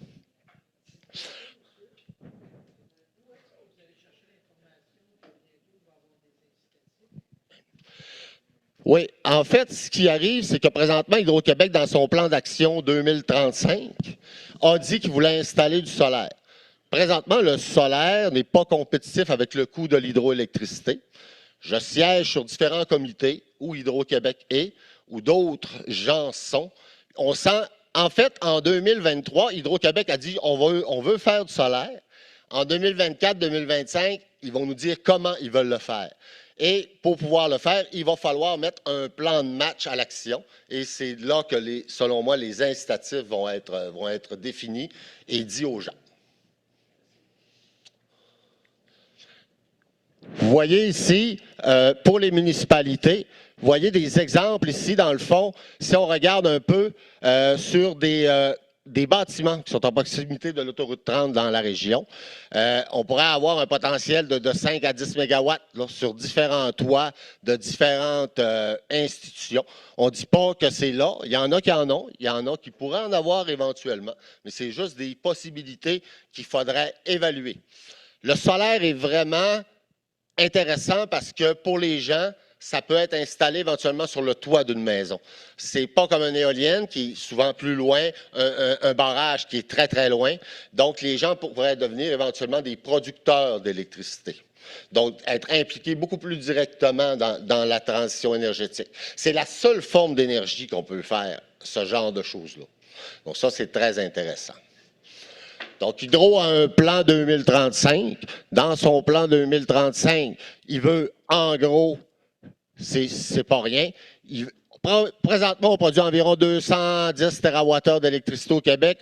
Oui, en fait, ce qui arrive, c'est que présentement, Hydro-Québec, dans son plan d'action 2035, a dit qu'il voulait installer du solaire. Présentement, le solaire n'est pas compétitif avec le coût de l'hydroélectricité. Je siège sur différents comités où Hydro-Québec est, où d'autres gens sont. On sent, en fait, en 2023, Hydro-Québec a dit on veut faire du solaire. En 2024-2025, ils vont nous dire comment ils veulent le faire. Et pour pouvoir le faire, il va falloir mettre un plan de match à l'action. Et c'est là que, selon moi, les incitatifs vont être définis et dits aux gens. Vous voyez ici, pour les municipalités, vous voyez des exemples ici, dans le fond, si on regarde un peu sur des bâtiments qui sont en proximité de l'autoroute 30 dans la région, on pourrait avoir un potentiel de 5 à 10 mégawatts là, sur différents toits de différentes institutions. On ne dit pas que c'est là, il y en a qui en ont, il y en a qui pourraient en avoir éventuellement, mais c'est juste des possibilités qu'il faudrait évaluer. Le solaire est vraiment intéressant parce que pour les gens, ça peut être installé éventuellement sur le toit d'une maison. C'est pas comme une éolienne qui est souvent plus loin, un barrage qui est très, très loin. Donc, les gens pourraient devenir éventuellement des producteurs d'électricité. Donc, être impliqués beaucoup plus directement dans la transition énergétique. C'est la seule forme d'énergie qu'on peut faire, ce genre de choses-là. Donc, ça, c'est très intéressant. Donc, Hydro a un plan 2035. Dans son plan 2035, il veut, en gros, c'est pas rien. Présentement, on produit environ 210 TWh d'électricité au Québec.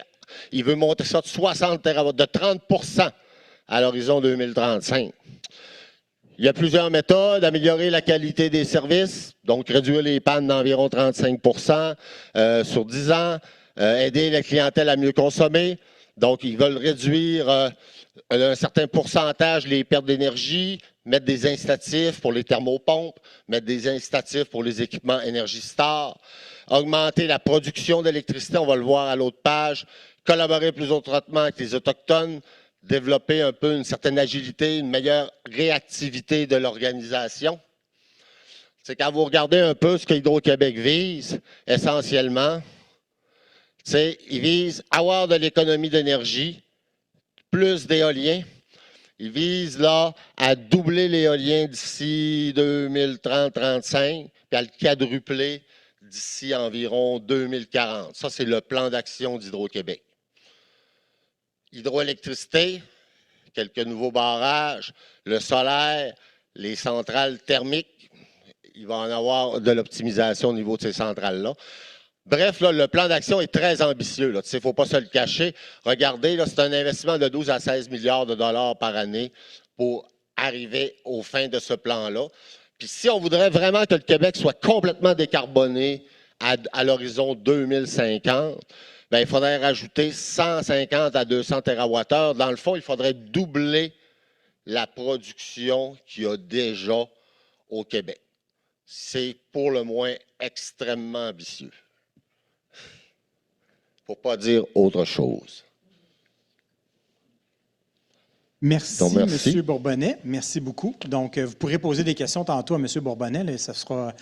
Il veut monter ça de 60 TWh, de 30 % à l'horizon 2035. Il y a plusieurs méthodes. Améliorer la qualité des services, donc réduire les pannes d'environ 35 % sur 10 ans. Aider la clientèle à mieux consommer. Donc, ils veulent réduire un certain pourcentage les pertes d'énergie, mettre des incitatifs pour les thermopompes, mettre des incitatifs pour les équipements Énergie Star, augmenter la production d'électricité, on va le voir à l'autre page, collaborer plus étroitement avec les Autochtones, développer un peu une certaine agilité, une meilleure réactivité de l'organisation. C'est quand vous regardez un peu ce que Hydro-Québec vise, essentiellement, il vise à avoir de l'économie d'énergie, plus d'éolien. Il vise là à doubler l'éolien d'ici 2030-35, puis à le quadrupler d'ici environ 2040. Ça, c'est le plan d'action d'Hydro-Québec. Hydroélectricité, quelques nouveaux barrages, le solaire, les centrales thermiques. Il va en avoir de l'optimisation au niveau de ces centrales-là. Bref, là, le plan d'action est très ambitieux. Il ne faut pas se le cacher. Regardez, c'est un investissement de 12 à 16 milliards de dollars par année pour arriver aux fins de ce plan-là. Puis si on voudrait vraiment que le Québec soit complètement décarboné à l'horizon 2050, bien, il faudrait rajouter 150 à 200 TWh. Dans le fond, il faudrait doubler la production qu'il y a déjà au Québec. C'est pour le moins extrêmement ambitieux. pour ne pas dire autre chose. Merci, Donc, merci. M. Bourbonnais. Merci beaucoup. Donc, vous pourrez poser des questions tantôt à M. Bourbonnais. Là, ça sera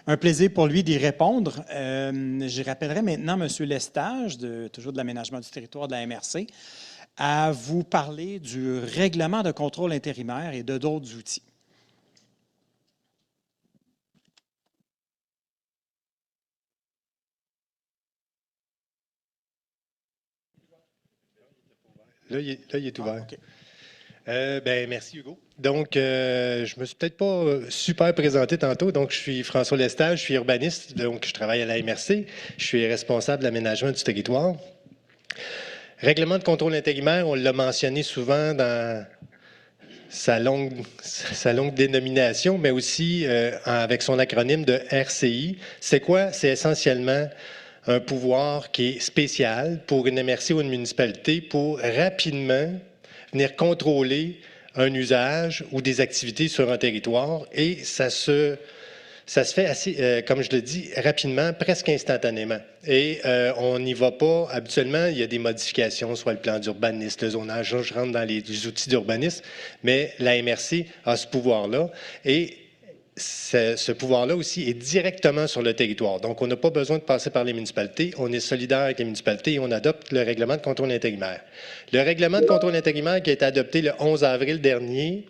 un plaisir pour lui d'y répondre. Je rappellerai maintenant M. Lestage, toujours de l'aménagement du territoire de la MRC, à vous parler du règlement de contrôle intérimaire et de d'autres outils. Là, il est ouvert. OK. Merci, Hugo. Donc, je me suis peut-être pas super présenté tantôt. Donc, je suis François Lestage, je suis urbaniste. Donc, je travaille à la MRC. Je suis responsable de l'aménagement du territoire. Règlement de contrôle intérimaire, on l'a mentionné souvent dans sa longue dénomination, mais aussi avec son acronyme de RCI. C'est quoi? C'est essentiellement un pouvoir qui est spécial pour une MRC ou une municipalité pour rapidement venir contrôler un usage ou des activités sur un territoire et ça se fait assez, comme je le dis, rapidement, presque instantanément. Et on n'y va pas, habituellement, il y a des modifications, soit le plan d'urbanisme, le zonage, là, je rentre dans les outils d'urbanisme, mais la MRC a ce pouvoir-là et ce pouvoir-là aussi est directement sur le territoire. Donc, on n'a pas besoin de passer par les municipalités. On est solidaire avec les municipalités et on adopte le règlement de contrôle intérimaire. Le règlement de contrôle intérimaire qui a été adopté le 11 avril dernier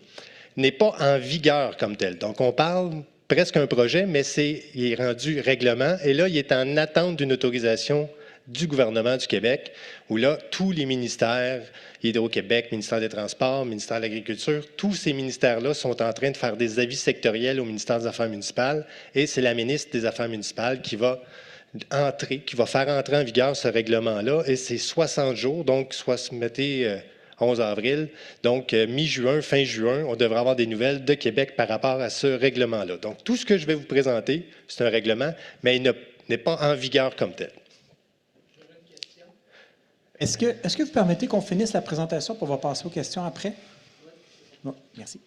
n'est pas en vigueur comme tel. Donc, on parle presque un projet, mais il est rendu règlement. Et là, il est en attente d'une autorisation du gouvernement du Québec, où là, tous les ministères, Hydro-Québec, ministère des Transports, ministère de l'Agriculture, tous ces ministères-là sont en train de faire des avis sectoriels au ministère des Affaires municipales et c'est la ministre des Affaires municipales qui va faire entrer en vigueur ce règlement-là et c'est 60 jours, donc mettez 11 avril, donc mi-juin, fin juin, on devrait avoir des nouvelles de Québec par rapport à ce règlement-là. Donc tout ce que je vais vous présenter, c'est un règlement, mais il n'est pas en vigueur comme tel. Est-ce que vous permettez qu'on finisse la présentation pour pouvoir passer aux questions après? Bon, merci.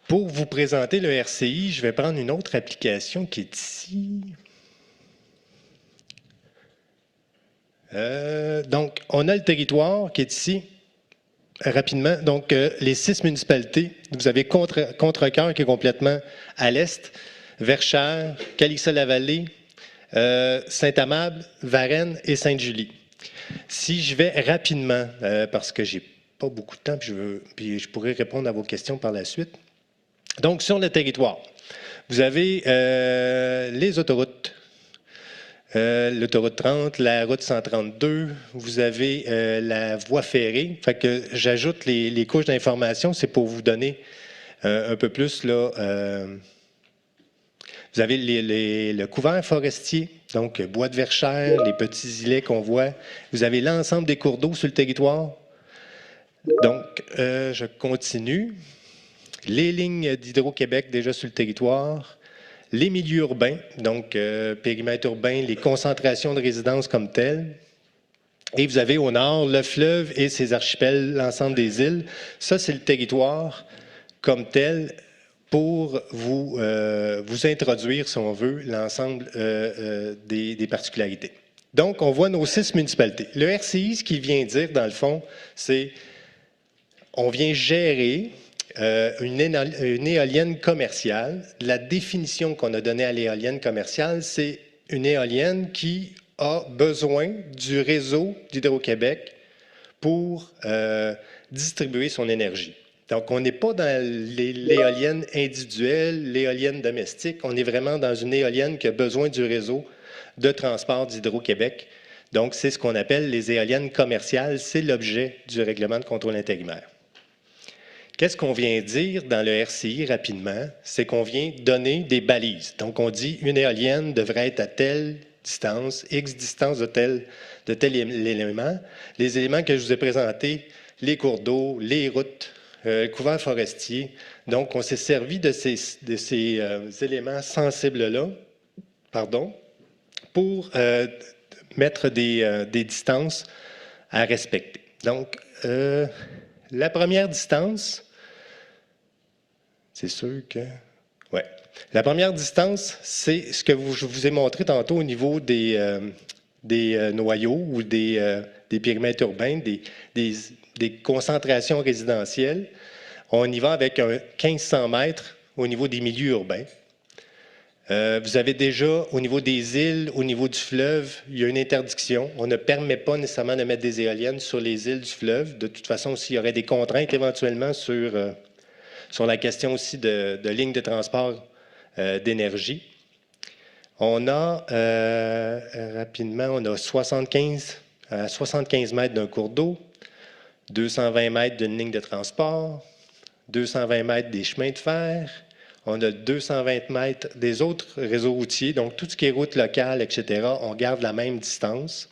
Pour vous présenter le RCI, je vais prendre une autre application qui est ici. Donc, on a le territoire qui est ici. Rapidement, donc les 6 municipalités, vous avez Contrecœur qui est complètement à l'est, Verchères, Calixa-la-Vallée, Saint-Amable, Varennes et Sainte-Julie. Si je vais rapidement, parce que je n'ai pas beaucoup de temps, puis je pourrais répondre à vos questions par la suite. Donc, sur le territoire, vous avez les autoroutes, l'autoroute 30, la route 132, vous avez la voie ferrée. Fait que j'ajoute les couches d'information, c'est pour vous donner un peu plus là. Vous avez le couvert forestier, donc bois de Verchères, les petits îlets qu'on voit. Vous avez l'ensemble des cours d'eau sur le territoire. Donc, je continue. Les lignes d'Hydro-Québec déjà sur le territoire. Les milieux urbains, donc périmètre urbain, les concentrations de résidences comme telles. Et vous avez au nord le fleuve et ses archipels, l'ensemble des îles. Ça, c'est le territoire comme tel pour vous introduire, si on veut, l'ensemble des particularités. Donc, on voit nos 6 municipalités. Le RCI, ce qu'il vient dire, dans le fond, c'est on vient gérer une éolienne commerciale. La définition qu'on a donnée à l'éolienne commerciale, c'est une éolienne qui a besoin du réseau d'Hydro-Québec pour distribuer son énergie. Donc, on n'est pas dans l'éolienne individuelle, l'éolienne domestique. On est vraiment dans une éolienne qui a besoin du réseau de transport d'Hydro-Québec. Donc, c'est ce qu'on appelle les éoliennes commerciales. C'est l'objet du règlement de contrôle intérimaire. Qu'est-ce qu'on vient dire dans le RCI rapidement? C'est qu'on vient donner des balises. Donc, on dit une éolienne devrait être à telle distance, X distance de tel élément. Les éléments que je vous ai présentés, les cours d'eau, les routes, le couvert forestier. Donc, on s'est servi de ces éléments sensibles-là, pour mettre des distances à respecter. Donc, la première distance, c'est sûr que Oui. La première distance, c'est ce que je vous ai montré tantôt au niveau des noyaux ou des périmètres urbains, des concentrations résidentielles. On y va avec un 1500 mètres au niveau des milieux urbains. Vous avez déjà, au niveau des îles, au niveau du fleuve, il y a une interdiction. On ne permet pas nécessairement de mettre des éoliennes sur les îles du fleuve. De toute façon, s'il y aurait des contraintes éventuellement sur la question aussi de lignes de transport d'énergie. On a, rapidement, on a 75 mètres d'un cours d'eau, 220 mètres d'une ligne de transport, 220 mètres des chemins de fer, on a 220 mètres des autres réseaux routiers, donc tout ce qui est route locale, etc., on garde la même distance.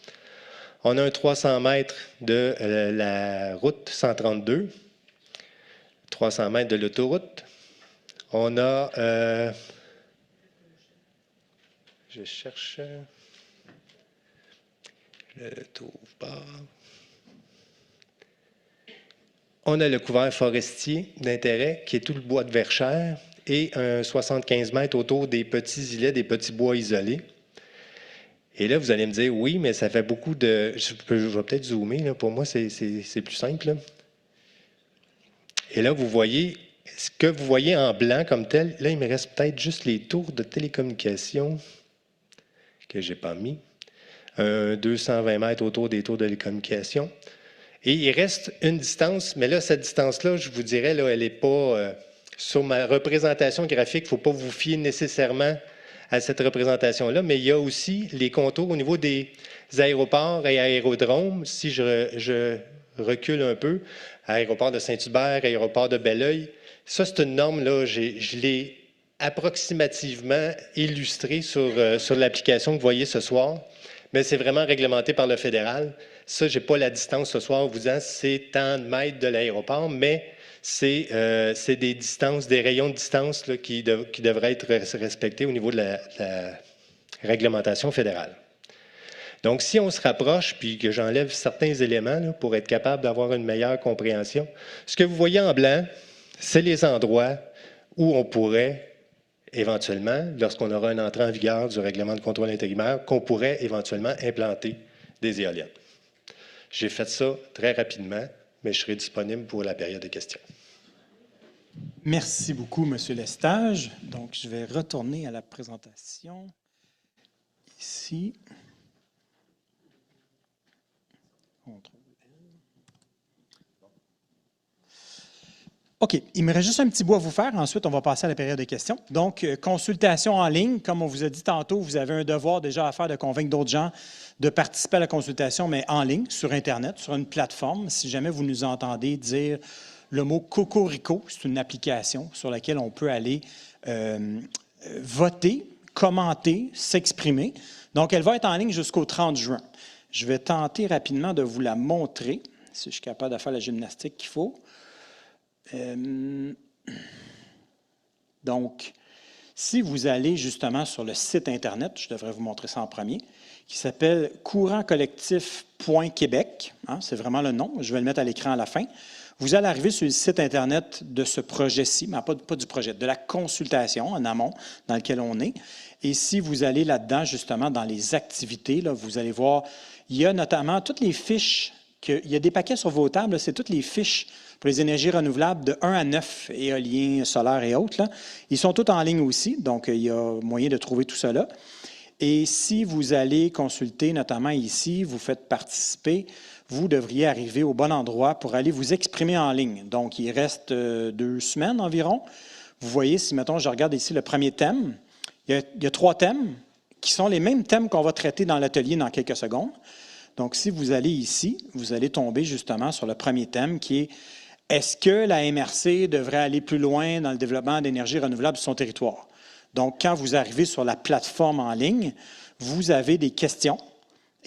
On a un 300 mètres de la route 132, 300 mètres de l'autoroute. On a, je cherche, je ne le trouve pas. On a le couvert forestier d'intérêt, qui est tout le bois de Verchères, et un 75 mètres autour des petits îlets, des petits bois isolés. Et là, vous allez me dire, oui, mais ça fait beaucoup de... Je vais peut-être zoomer, là. Pour moi, c'est plus simple, là. Et là, vous voyez, ce que vous voyez en blanc comme tel, là, il me reste peut-être juste les tours de télécommunications que je n'ai pas mis. 220 mètres autour des tours de télécommunications. Et il reste une distance, mais là, cette distance-là, je vous dirais, là, elle n'est pas... sur ma représentation graphique, il ne faut pas vous fier nécessairement à cette représentation-là, mais il y a aussi les contours au niveau des aéroports et aérodromes. Si je recule un peu, aéroport de Saint-Hubert, aéroport de Belleuil, ça, c'est une norme, là, je l'ai approximativement illustrée sur l'application que vous voyez ce soir, mais c'est vraiment réglementé par le fédéral. Ça, je n'ai pas la distance ce soir en vous disant c'est tant de mètres de l'aéroport, mais c'est des distances, des rayons de distance là, qui devraient être respectés au niveau de la réglementation fédérale. Donc, si on se rapproche, puis que j'enlève certains éléments là, pour être capable d'avoir une meilleure compréhension, ce que vous voyez en blanc, c'est les endroits où on pourrait éventuellement, lorsqu'on aura une entrée en vigueur du règlement de contrôle intérimaire, qu'on pourrait éventuellement implanter des éoliennes. J'ai fait ça très rapidement, mais je serai disponible pour la période de questions. Merci beaucoup, M. Lestage. Donc, je vais retourner à la présentation. Ici. OK. Il me reste juste un petit bout à vous faire. Ensuite, on va passer à la période de questions. Donc, consultation en ligne. Comme on vous a dit tantôt, vous avez un devoir déjà à faire de convaincre d'autres gens de participer à la consultation, mais en ligne, sur Internet, sur une plateforme. Si jamais vous nous entendez dire le mot Cocorico, c'est une application sur laquelle on peut aller voter, commenter, s'exprimer. Donc, elle va être en ligne jusqu'au 30 juin. Je vais tenter rapidement de vous la montrer, si je suis capable de faire la gymnastique qu'il faut. Donc, si vous allez justement sur le site Internet, je devrais vous montrer ça en premier, qui s'appelle courantcollectif.québec, hein, c'est vraiment le nom, je vais le mettre à l'écran à la fin. Vous allez arriver sur le site Internet de ce projet-ci, mais pas du projet, de la consultation en amont dans lequel on est. Et si vous allez là-dedans, justement, dans les activités, là, vous allez voir, il y a notamment toutes les fiches, il y a des paquets sur vos tables, c'est toutes les fiches pour les énergies renouvelables de 1 à 9, éoliens, solaires et autres. Là. Ils sont tous en ligne aussi, donc il y a moyen de trouver tout ça là. Et si vous allez consulter, notamment ici, vous faites participer, vous devriez arriver au bon endroit pour aller vous exprimer en ligne. Donc, il reste 2 semaines environ. Vous voyez, si, mettons, je regarde ici le premier thème, il y a 3 thèmes qui sont les mêmes thèmes qu'on va traiter dans l'atelier dans quelques secondes. Donc, si vous allez ici, vous allez tomber justement sur le premier thème qui est « Est-ce que la MRC devrait aller plus loin dans le développement d'énergie renouvelable sur son territoire? » Donc, quand vous arrivez sur la plateforme en ligne, vous avez des questions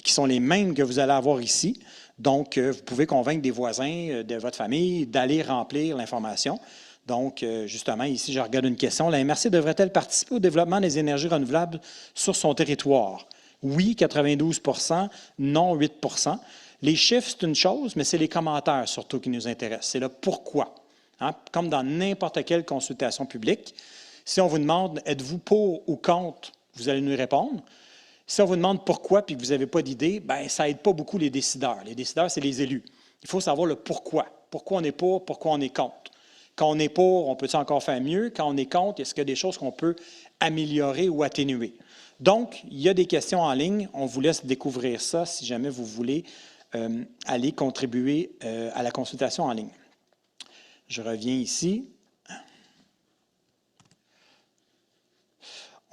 qui sont les mêmes que vous allez avoir ici. Donc, vous pouvez convaincre des voisins de votre famille d'aller remplir l'information. Donc, justement, ici, je regarde une question. La MRC devrait-elle participer au développement des énergies renouvelables sur son territoire? Oui, 92 %, non, 8 %. Les chiffres, c'est une chose, mais c'est les commentaires surtout qui nous intéressent. C'est le pourquoi. Hein? Comme dans n'importe quelle consultation publique, Si on vous demande « Êtes-vous pour ou contre? » vous allez nous répondre. Si on vous demande pourquoi puis que vous n'avez pas d'idée, bien, ça n'aide pas beaucoup les décideurs. Les décideurs, c'est les élus. Il faut savoir le pourquoi. Pourquoi on est pour, pourquoi on est contre. Quand on est pour, on peut-il encore faire mieux? Quand on est contre, est-ce qu'il y a des choses qu'on peut améliorer ou atténuer? Donc, il y a des questions en ligne. On vous laisse découvrir ça si jamais vous voulez aller contribuer à la consultation en ligne. Je reviens ici.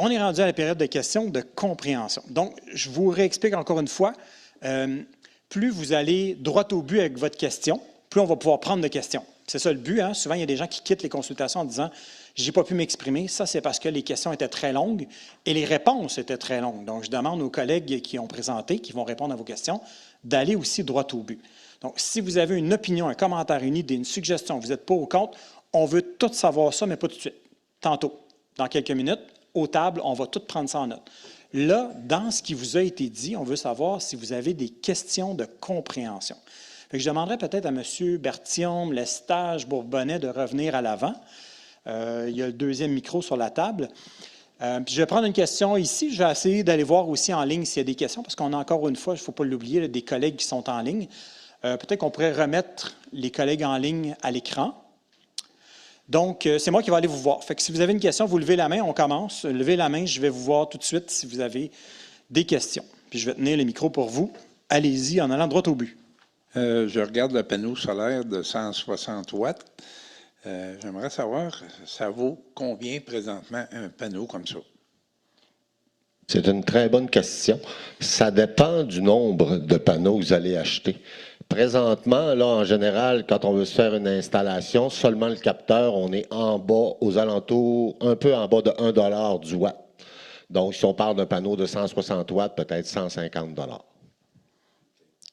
On est rendu à la période de questions de compréhension. Donc, je vous réexplique encore une fois. Plus vous allez droit au but avec votre question, plus on va pouvoir prendre de questions. C'est ça le but. Hein? Souvent, il y a des gens qui quittent les consultations en disant « je n'ai pas pu m'exprimer ». Ça, c'est parce que les questions étaient très longues et les réponses étaient très longues. Donc, je demande aux collègues qui ont présenté, qui vont répondre à vos questions, d'aller aussi droit au but. Donc, si vous avez une opinion, un commentaire, une idée, une suggestion, vous n'êtes pas ou contre, on veut tout savoir ça, mais pas tout de suite. Tantôt, dans quelques minutes, aux tables, on va tout prendre ça en note. Là, dans ce qui vous a été dit, on veut savoir si vous avez des questions de compréhension. Fait que je demanderais peut-être à M. Berthiaume, Lestage, Bourbonnais de revenir à l'avant. Il y a le deuxième micro sur la table. Puis je vais prendre une question ici. Je vais essayer d'aller voir aussi en ligne s'il y a des questions, parce qu'on a encore une fois, il ne faut pas l'oublier, des collègues qui sont en ligne. Peut-être qu'on pourrait remettre les collègues en ligne à l'écran. Donc, c'est moi qui vais aller vous voir. Fait que si vous avez une question, vous levez la main, on commence. Levez la main, je vais vous voir tout de suite si vous avez des questions. Puis je vais tenir le micro pour vous. Allez-y en allant droit au but. Je regarde le panneau solaire de 160 watts. J'aimerais savoir, ça vaut combien présentement un panneau comme ça? C'est une très bonne question. Ça dépend du nombre de panneaux que vous allez acheter. Présentement, là, en général, quand on veut se faire une installation, seulement le capteur, on est en bas, aux alentours, un peu en bas de 1 $ du watt. Donc, si on parle d'un panneau de 160 watts, peut-être 150 $.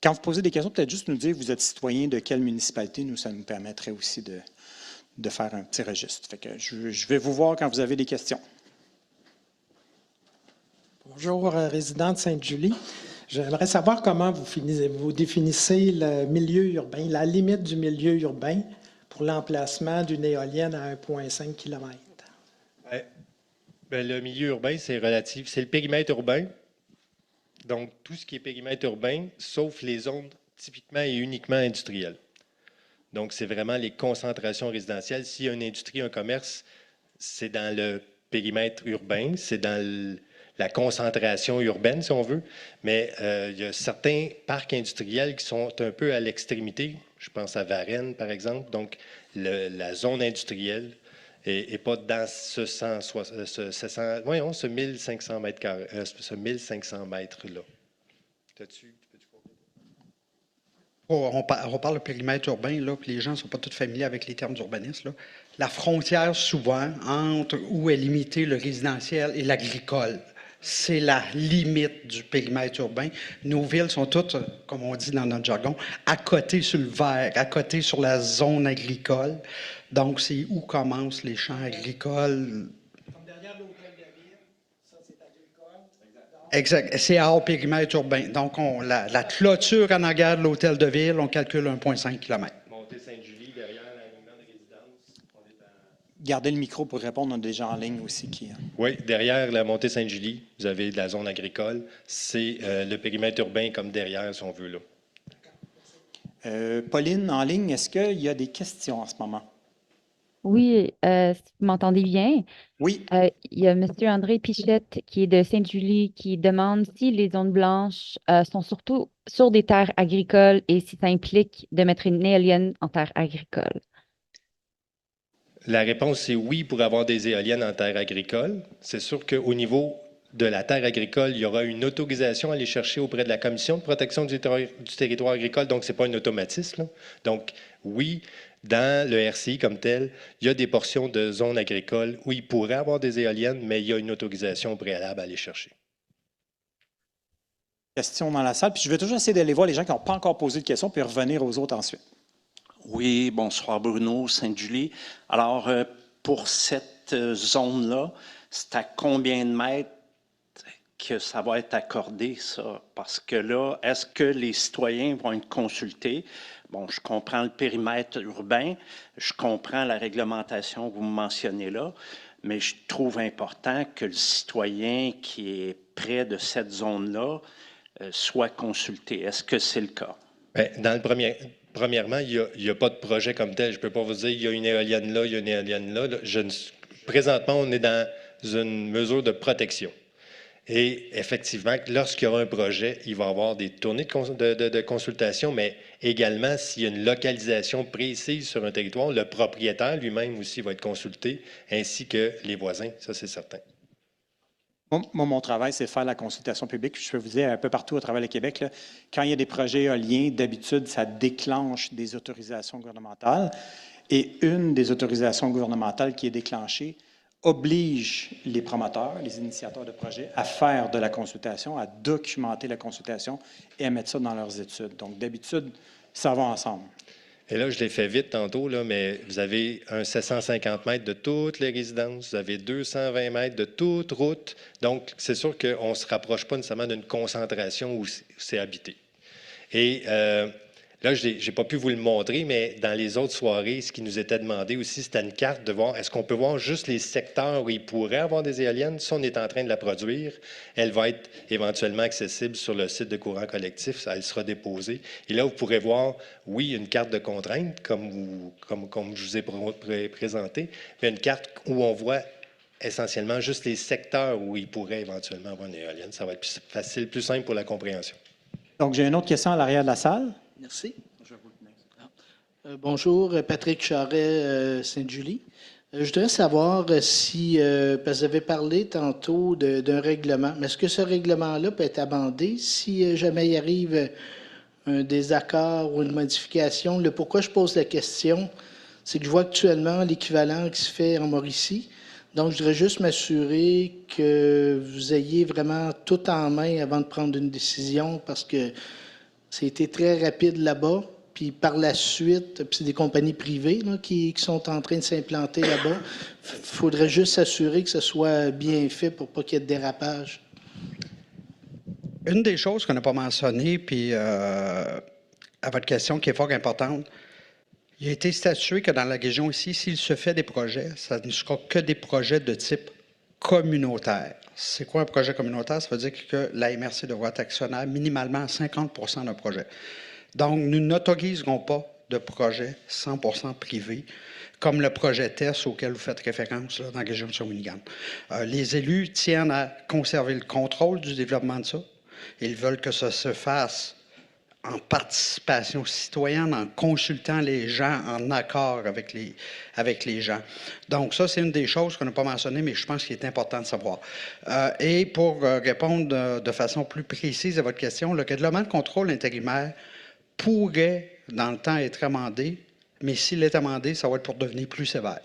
Quand vous posez des questions, peut-être juste nous dire vous êtes citoyen de quelle municipalité. Nous, ça nous permettrait aussi de faire un petit registre. Fait que je vais vous voir quand vous avez des questions. Bonjour, résident de Sainte-Julie. J'aimerais savoir comment vous définissez le milieu urbain, la limite du milieu urbain pour l'emplacement d'une éolienne à 1,5 km. Bien, le milieu urbain, c'est relatif. C'est le périmètre urbain. Donc, tout ce qui est périmètre urbain, sauf les zones typiquement et uniquement industrielles. Donc, c'est vraiment les concentrations résidentielles. S'il y a une industrie, un commerce, c'est dans le périmètre urbain, c'est dans la concentration urbaine, si on veut. Mais il y a certains parcs industriels qui sont un peu à l'extrémité. Je pense à Varennes, par exemple. Donc, la zone industrielle n'est pas dans ce 1500 mètres carrés, ce 1500 mètres-là. On parle de périmètre urbain, là, puis les gens ne sont pas tous familiers avec les termes d'urbanisme. Là. La frontière, souvent, entre où est limité le résidentiel et l'agricole, c'est la limite du périmètre urbain. Nos villes sont toutes, comme on dit dans notre jargon, à côté sur le vert, à côté sur la zone agricole. Donc, c'est où commencent les champs agricoles. Comme derrière l'hôtel de ville, ça c'est agricole. Exact. C'est hors périmètre urbain. Donc, la clôture en arrière de l'hôtel de ville, on calcule 1,5 km. Montée Sainte-Julie, derrière l'alignement de résidence. Gardez le micro pour répondre à des gens en ligne aussi. Oui, derrière la montée Sainte-Julie, vous avez de la zone agricole. C'est le périmètre urbain comme derrière, si on veut. Là. Pauline, en ligne, est-ce qu'il y a des questions en ce moment? Oui, si vous m'entendez bien. Oui. Il y a M. André Pichette qui est de Sainte-Julie qui demande si les zones blanches sont surtout sur des terres agricoles et si ça implique de mettre une éolienne en terre agricole. La réponse, c'est oui pour avoir des éoliennes en terre agricole. C'est sûr qu'au niveau de la terre agricole, il y aura une autorisation à aller chercher auprès de la Commission de protection du territoire agricole, donc ce n'est pas un automatisme. Là. Donc, oui, dans le RCI comme tel, il y a des portions de zones agricoles où il pourrait avoir des éoliennes, mais il y a une autorisation préalable à aller chercher. Question dans la salle. Puis je vais toujours essayer d'aller voir les gens qui n'ont pas encore posé de questions, puis revenir aux autres ensuite. Oui, bonsoir Bruno, Sainte-Julie. Alors, pour cette zone-là, c'est à combien de mètres que ça va être accordé, ça? Parce que là, est-ce que les citoyens vont être consultés bon, je comprends le périmètre urbain, je comprends la réglementation que vous mentionnez là, mais je trouve important que le citoyen qui est près de cette zone-là soit consulté. Est-ce que c'est le cas? Bien, premièrement, il n'y a pas de projet comme tel. Je ne peux pas vous dire il y a une éolienne là, il y a une éolienne là. Présentement, on est dans une mesure de protection. Et effectivement, lorsqu'il y aura un projet, il va y avoir des tournées de consultation, mais également, s'il y a une localisation précise sur un territoire, le propriétaire lui-même aussi va être consulté, ainsi que les voisins, ça c'est certain. Moi, mon travail, c'est faire la consultation publique. Je peux vous dire, un peu partout à travers le Québec, là, quand il y a des projets éoliens, d'habitude, ça déclenche des autorisations gouvernementales. Et une des autorisations gouvernementales qui est déclenchée oblige les promoteurs, les initiateurs de projets à faire de la consultation, à documenter la consultation et à mettre ça dans leurs études. Donc, d'habitude, ça va ensemble. Et là, je l'ai fait vite tantôt, là, mais vous avez un 750 mètres de toutes les résidences, vous avez 220 mètres de toute route. Donc, c'est sûr qu'on ne se rapproche pas nécessairement d'une concentration où c'est habité. Et là, je n'ai pas pu vous le montrer, mais dans les autres soirées, ce qui nous était demandé aussi, c'était une carte de voir, est-ce qu'on peut voir juste les secteurs où il pourrait avoir des éoliennes? Si on est en train de la produire, elle va être éventuellement accessible sur le site de courant collectif, elle sera déposée. Et là, vous pourrez voir, oui, une carte de contrainte, comme je vous ai présenté, mais une carte où on voit essentiellement juste les secteurs où il pourrait éventuellement avoir une éolienne. Ça va être plus facile, plus simple pour la compréhension. Donc, j'ai une autre question à l'arrière de la salle. Merci. Bonjour, Patrick Charret, Sainte-Julie. Je voudrais savoir si, parce que vous avez parlé tantôt d'un règlement, mais est-ce que ce règlement-là peut être amendé si jamais il arrive un désaccord ou une modification? Le pourquoi je pose la question, c'est que je vois actuellement l'équivalent qui se fait en Mauricie. Donc, je voudrais juste m'assurer que vous ayez vraiment tout en main avant de prendre une décision parce que c'était très rapide là-bas. Puis par la suite, puis c'est des compagnies privées là, qui sont en train de s'implanter là-bas. Il faudrait juste s'assurer que ce soit bien fait pour pas qu'il y ait de dérapage. Une des choses qu'on n'a pas mentionnées, puis à votre question qui est fort importante, il a été statué que dans la région ici, s'il se fait des projets, ça ne sera que des projets de type communautaire. C'est quoi un projet communautaire? Ça veut dire que la MRC devra être actionnaire minimalement à 50 d'un projet. Donc, nous n'autoriserons pas de projet 100% privé, comme le projet TESS auquel vous faites référence là, dans la région de Shawinigan. Les élus tiennent à conserver le contrôle du développement de ça. Ils veulent que ça se fasse en participation citoyenne, en consultant les gens, en accord avec les gens. Donc, ça, c'est une des choses qu'on n'a pas mentionnées, mais je pense qu'il est important de savoir. Et pour répondre de façon plus précise à votre question, le règlement de contrôle intérimaire pourrait, dans le temps, être amendé, mais s'il est amendé, ça va être pour devenir plus sévère.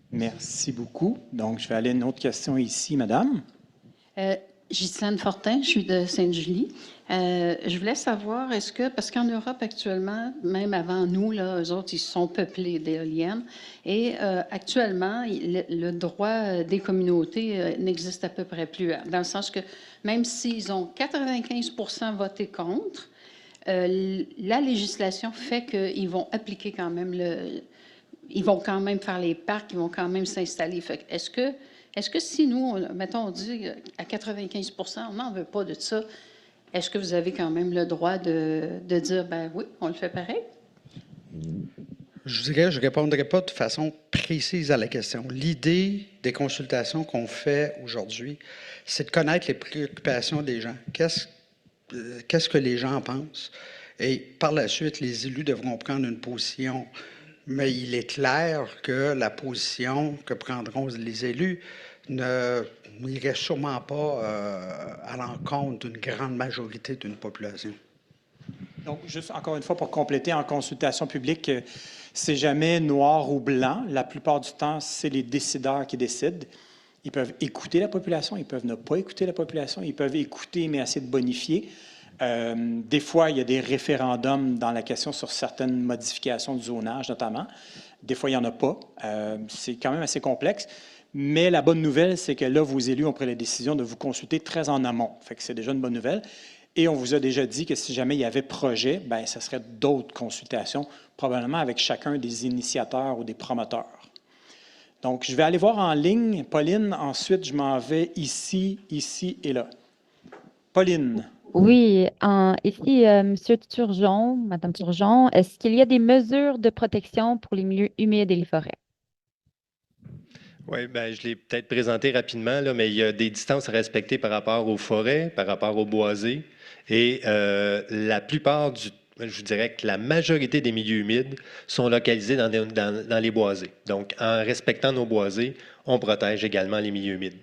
Merci beaucoup. Donc, je vais aller à une autre question ici, madame. Ghislaine Fortin, je suis de Sainte-Julie. Je voulais savoir, est-ce que, parce qu'en Europe actuellement, même avant nous, là, eux autres, ils sont peuplés d'éoliennes, et actuellement, le droit des communautés n'existe à peu près plus, dans le sens que même s'ils ont 95% voté contre, la législation fait qu'ils vont appliquer quand même ils vont quand même faire les parcs, ils vont quand même s'installer. Est-ce que si nous, mettons, on dit à 95%, on n'en veut pas de ça, est-ce que vous avez quand même le droit de dire, ben oui, on le fait pareil? Je dirais, je ne répondrai pas de façon précise à la question. L'idée des consultations qu'on fait aujourd'hui, c'est de connaître les préoccupations des gens. Qu'est-ce que les gens pensent? Et par la suite, les élus devront prendre une position. Mais il est clair que la position que prendront les élus n'irait sûrement pas à l'encontre d'une grande majorité d'une population. Donc, juste encore une fois, pour compléter, en consultation publique, c'est jamais noir ou blanc. La plupart du temps, c'est les décideurs qui décident. Ils peuvent écouter la population, ils peuvent ne pas écouter la population, ils peuvent écouter mais essayer de bonifier. Des fois, il y a des référendums dans la question sur certaines modifications du zonage, notamment. Des fois, il n'y en a pas. C'est quand même assez complexe. Mais la bonne nouvelle, c'est que là, vos élus ont pris la décision de vous consulter très en amont. Fait que c'est déjà une bonne nouvelle. Et on vous a déjà dit que si jamais il y avait projet, bien, ce serait d'autres consultations, probablement avec chacun des initiateurs ou des promoteurs. Donc, je vais aller voir en ligne, Pauline. Ensuite, je m'en vais ici, ici et là. Pauline. Oui, ici, Monsieur Turgeon, Madame Turgeon, est-ce qu'il y a des mesures de protection pour les milieux humides et les forêts? Oui, ben, je l'ai peut-être présenté rapidement, là, mais il y a des distances à respecter par rapport aux forêts, par rapport aux boisés. Et la plupart je vous dirais que la majorité des milieux humides sont localisés dans les boisés. Donc, en respectant nos boisés, on protège également les milieux humides.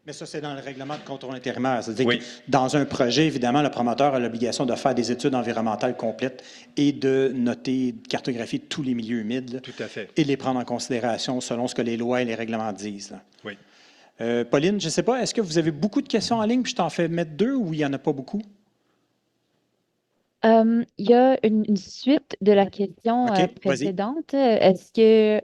Mais ça, c'est dans le règlement de contrôle intérimaire. C'est-à-dire Oui. que dans un projet, évidemment, le promoteur a l'obligation de faire des études environnementales complètes et de noter, de cartographier tous les milieux humides. Là, tout à fait. Et de les prendre en considération selon ce que les lois et les règlements disent. Là. Oui. Pauline, je ne sais pas, est-ce que vous avez beaucoup de questions en ligne, puis je t'en fais mettre 2 ou il n'y en a pas beaucoup? Il y a une suite de la question précédente. Est-ce que,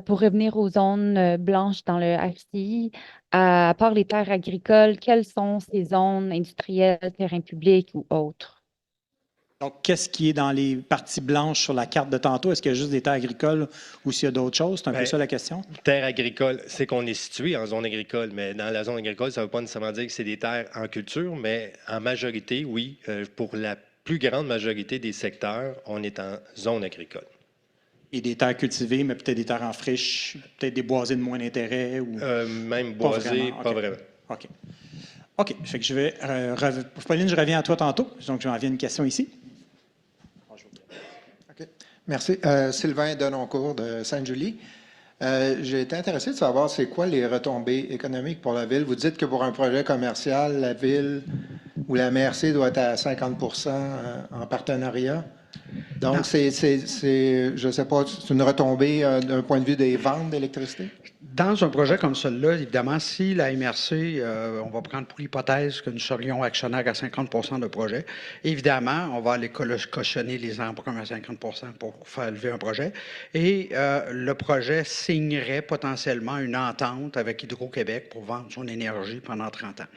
pour revenir aux zones blanches dans le RCI, à part les terres agricoles, quelles sont ces zones industrielles, terrains publics ou autres? Donc, qu'est-ce qui est dans les parties blanches sur la carte de tantôt? Est-ce qu'il y a juste des terres agricoles ou s'il y a d'autres choses? C'est un peu ça la question? Terre agricole, c'est qu'on est situé en zone agricole, mais dans la zone agricole, ça ne veut pas nécessairement dire que c'est des terres en culture, mais en majorité, oui, pour la plus grande majorité des secteurs, on est en zone agricole. Et des terres cultivées, mais peut-être des terres en friche, peut-être des boisés de moins d'intérêt? Ou même boisés, pas vraiment. OK. OK. Fait que je vais. Pauline, je reviens à toi tantôt. Donc, je m'en viens une question ici. OK. Merci. Sylvain Denoncourt de Sainte-Julie. J'ai été intéressé de savoir c'est quoi les retombées économiques pour la Ville. Vous dites que pour un projet commercial, la Ville ou la MRC doit être à 50 en partenariat. Donc, je ne sais pas, c'est une retombée d'un point de vue des ventes d'électricité? Dans un projet comme celui-là, évidemment, si la MRC, on va prendre pour hypothèse que nous serions actionnaires à 50 de projet, évidemment, on va aller cautionner les emprunts à 50 pour faire lever un projet. Et le projet signerait potentiellement une entente avec Hydro-Québec pour vendre son énergie pendant 30 ans.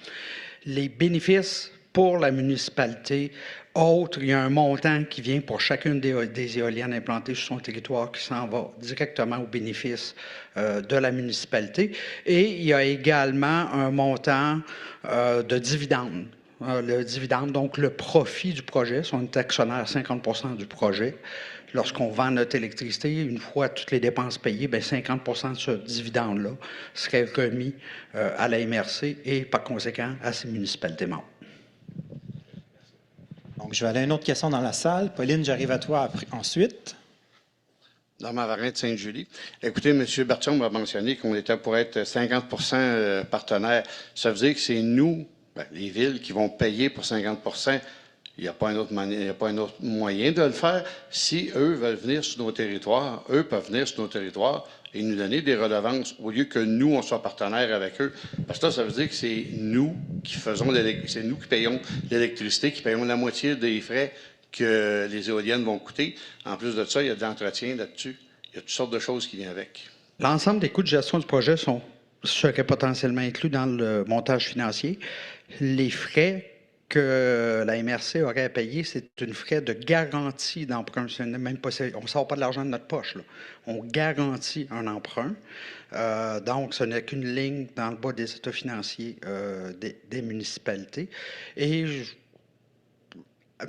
Les bénéfices pour la municipalité, il y a un montant qui vient pour chacune des éoliennes implantées sur son territoire qui s'en va directement au bénéfice de la municipalité. Et il y a également un montant de dividendes. Le dividende, donc le profit du projet, si on est actionnaire à 50 du projet, lorsqu'on vend notre électricité, une fois toutes les dépenses payées, bien 50 de ce dividende-là serait remis à la MRC et par conséquent à ses municipalités membres. Donc, je vais aller à une autre question dans la salle. Pauline, j'arrive à toi ensuite. Normand Varin de Sainte-Julie. Écoutez, M. Berthiaume m'a mentionné qu'on était pour être 50 partenaires. Ça veut dire que c'est nous, les villes, qui vont payer pour 50 Il n'y a pas un autre moyen de le faire. Si eux veulent venir sur nos territoires, eux peuvent venir sur nos territoires et nous donner des redevances au lieu que nous, on soit partenaires avec eux. Parce que là, ça veut dire que c'est nous qui c'est nous qui payons l'électricité, qui payons la moitié des frais que les éoliennes vont coûter. En plus de ça, il y a de l'entretien là-dessus. Il y a toutes sortes de choses qui viennent avec. L'ensemble des coûts de gestion du projet seraient potentiellement inclus dans le montage financier. Les frais que la MRC aurait à payer, c'est une frais de garantie d'emprunt. On ne sort pas de l'argent de notre poche. Là. On garantit un emprunt. Donc, ce n'est qu'une ligne dans le bas des états financiers des municipalités. Et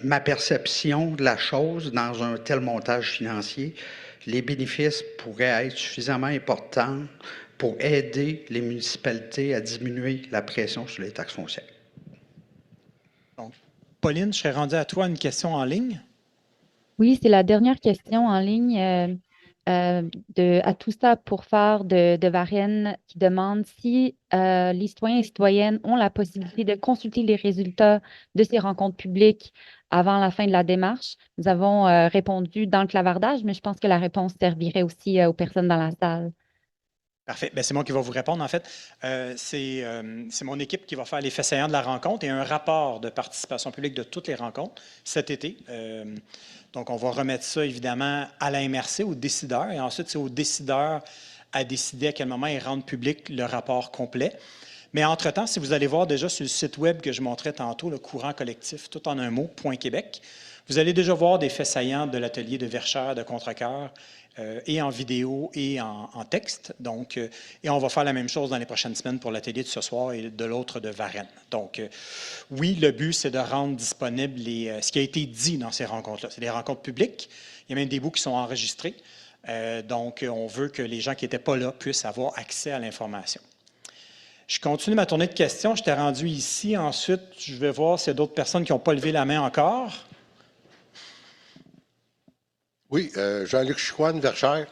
ma perception de la chose, dans un tel montage financier, les bénéfices pourraient être suffisamment importants pour aider les municipalités à diminuer la pression sur les taxes foncières. Donc, Pauline, je serais rendu à toi une question en ligne. Oui, c'est la dernière question en ligne à tout ça pour faire de Varennes qui demande si les citoyens et citoyennes ont la possibilité de consulter les résultats de ces rencontres publiques avant la fin de la démarche. Nous avons répondu dans le clavardage, mais je pense que la réponse servirait aussi aux personnes dans la salle. Parfait. Bien, c'est moi qui vais vous répondre, en fait. C'est mon équipe qui va faire l'effet saillant de la rencontre et un rapport de participation publique de toutes les rencontres cet été. Donc, on va remettre ça, évidemment, à la MRC, aux décideurs. Et ensuite, c'est aux décideurs à décider à quel moment ils rendent public le rapport complet. Mais entre-temps, si vous allez voir déjà sur le site web que je montrais tantôt, le courant collectif, tout en un mot, .Québec, vous allez déjà voir des faits saillants de l'atelier de Verchères, de Contrecoeur, et en vidéo et en texte. Donc, et on va faire la même chose dans les prochaines semaines pour l'atelier de ce soir et de l'autre de Varennes. Donc, oui, le but, c'est de rendre disponible ce qui a été dit dans ces rencontres-là. C'est des rencontres publiques. Il y a même des bouts qui sont enregistrés. Donc, on veut que les gens qui n'étaient pas là puissent avoir accès à l'information. Je continue ma tournée de questions. Je t'ai rendu ici. Ensuite, je vais voir s'il y a d'autres personnes qui n'ont pas levé la main encore. Oui, Jean-Luc Chicoine, Verchères.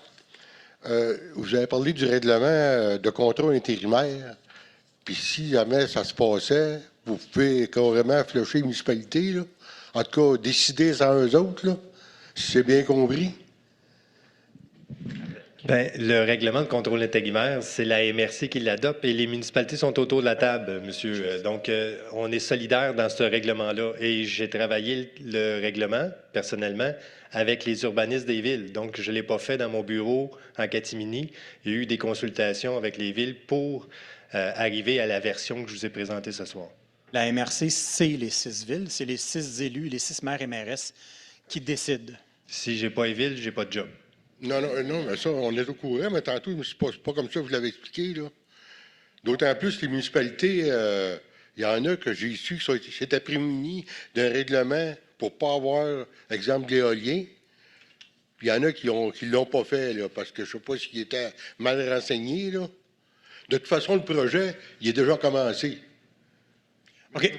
Vous avez parlé du règlement de contrôle intérimaire. Puis si jamais ça se passait, vous pouvez carrément flusher les municipalités, là. En tout cas, décider sans eux autres, là, si c'est bien compris. Bien, le règlement de contrôle intérimaire, c'est la MRC qui l'adopte et les municipalités sont autour de la table, monsieur. Donc, on est solidaires dans ce règlement-là. Et j'ai travaillé le règlement, personnellement, avec les urbanistes des villes. Donc, je ne l'ai pas fait dans mon bureau en catimini. Il y a eu des consultations avec les villes pour arriver à la version que je vous ai présentée ce soir. La MRC, c'est les 6 villes, c'est les 6 élus, les 6 maires et mairesses qui décident. Si je n'ai pas les villes, je n'ai pas de job. Non, mais ça, on est au courant, mais tantôt, c'est pas comme ça que vous l'avez expliqué, là. D'autant plus, les municipalités, il y en a que j'ai su qui s'étaient prémunis d'un règlement pour ne pas avoir, exemple, de l'éolien. Puis il y en a qui ne l'ont pas fait, là, parce que je ne sais pas s'ils étaient mal renseignés, là. De toute façon, le projet, il est déjà commencé. OK.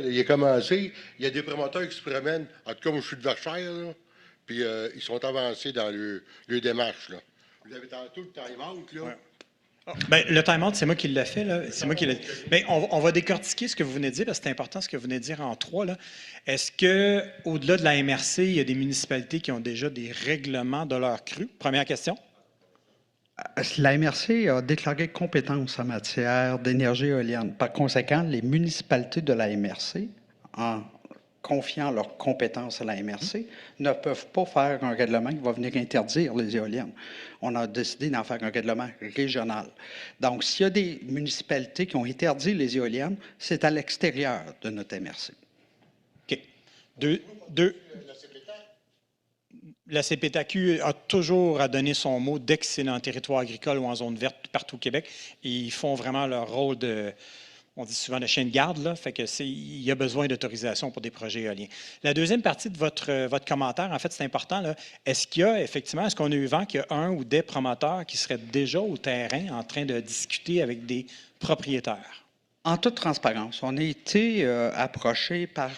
Il est commencé. Il y a des promoteurs qui se promènent. En tout cas, moi, je suis de Verchères, là. Puis ils sont avancés dans le démarche, là. Vous avez tantôt le time-out, là. Ouais. Oh, bien, le time-out, c'est moi qui l'ai fait, là. C'est moi qui l'ai dit. Bien, on va décortiquer ce que vous venez de dire, parce que c'est important ce que vous venez de dire en 3, là. Est-ce qu'au-delà de la MRC, il y a des municipalités qui ont déjà des règlements de leur crue? Première question. La MRC a déclaré compétence en matière d'énergie éolienne. Par conséquent, les municipalités de la MRC, en confiant leurs compétences à la MRC, ne peuvent pas faire un règlement qui va venir interdire les éoliennes. On a décidé d'en faire un règlement régional. Donc, s'il y a des municipalités qui ont interdit les éoliennes, c'est à l'extérieur de notre MRC. OK. La CPTAQ a toujours à donner son mot dès que c'est dans le territoire agricole ou en zone verte partout au Québec. Et ils font vraiment leur rôle de, on dit souvent de chien de garde, là, fait que il y a besoin d'autorisation pour des projets éoliens. La deuxième partie de votre commentaire, en fait, c'est important. Est-ce qu'on a eu vent qu'il y a un ou des promoteurs qui seraient déjà au terrain en train de discuter avec des propriétaires? En toute transparence, on a été approchés par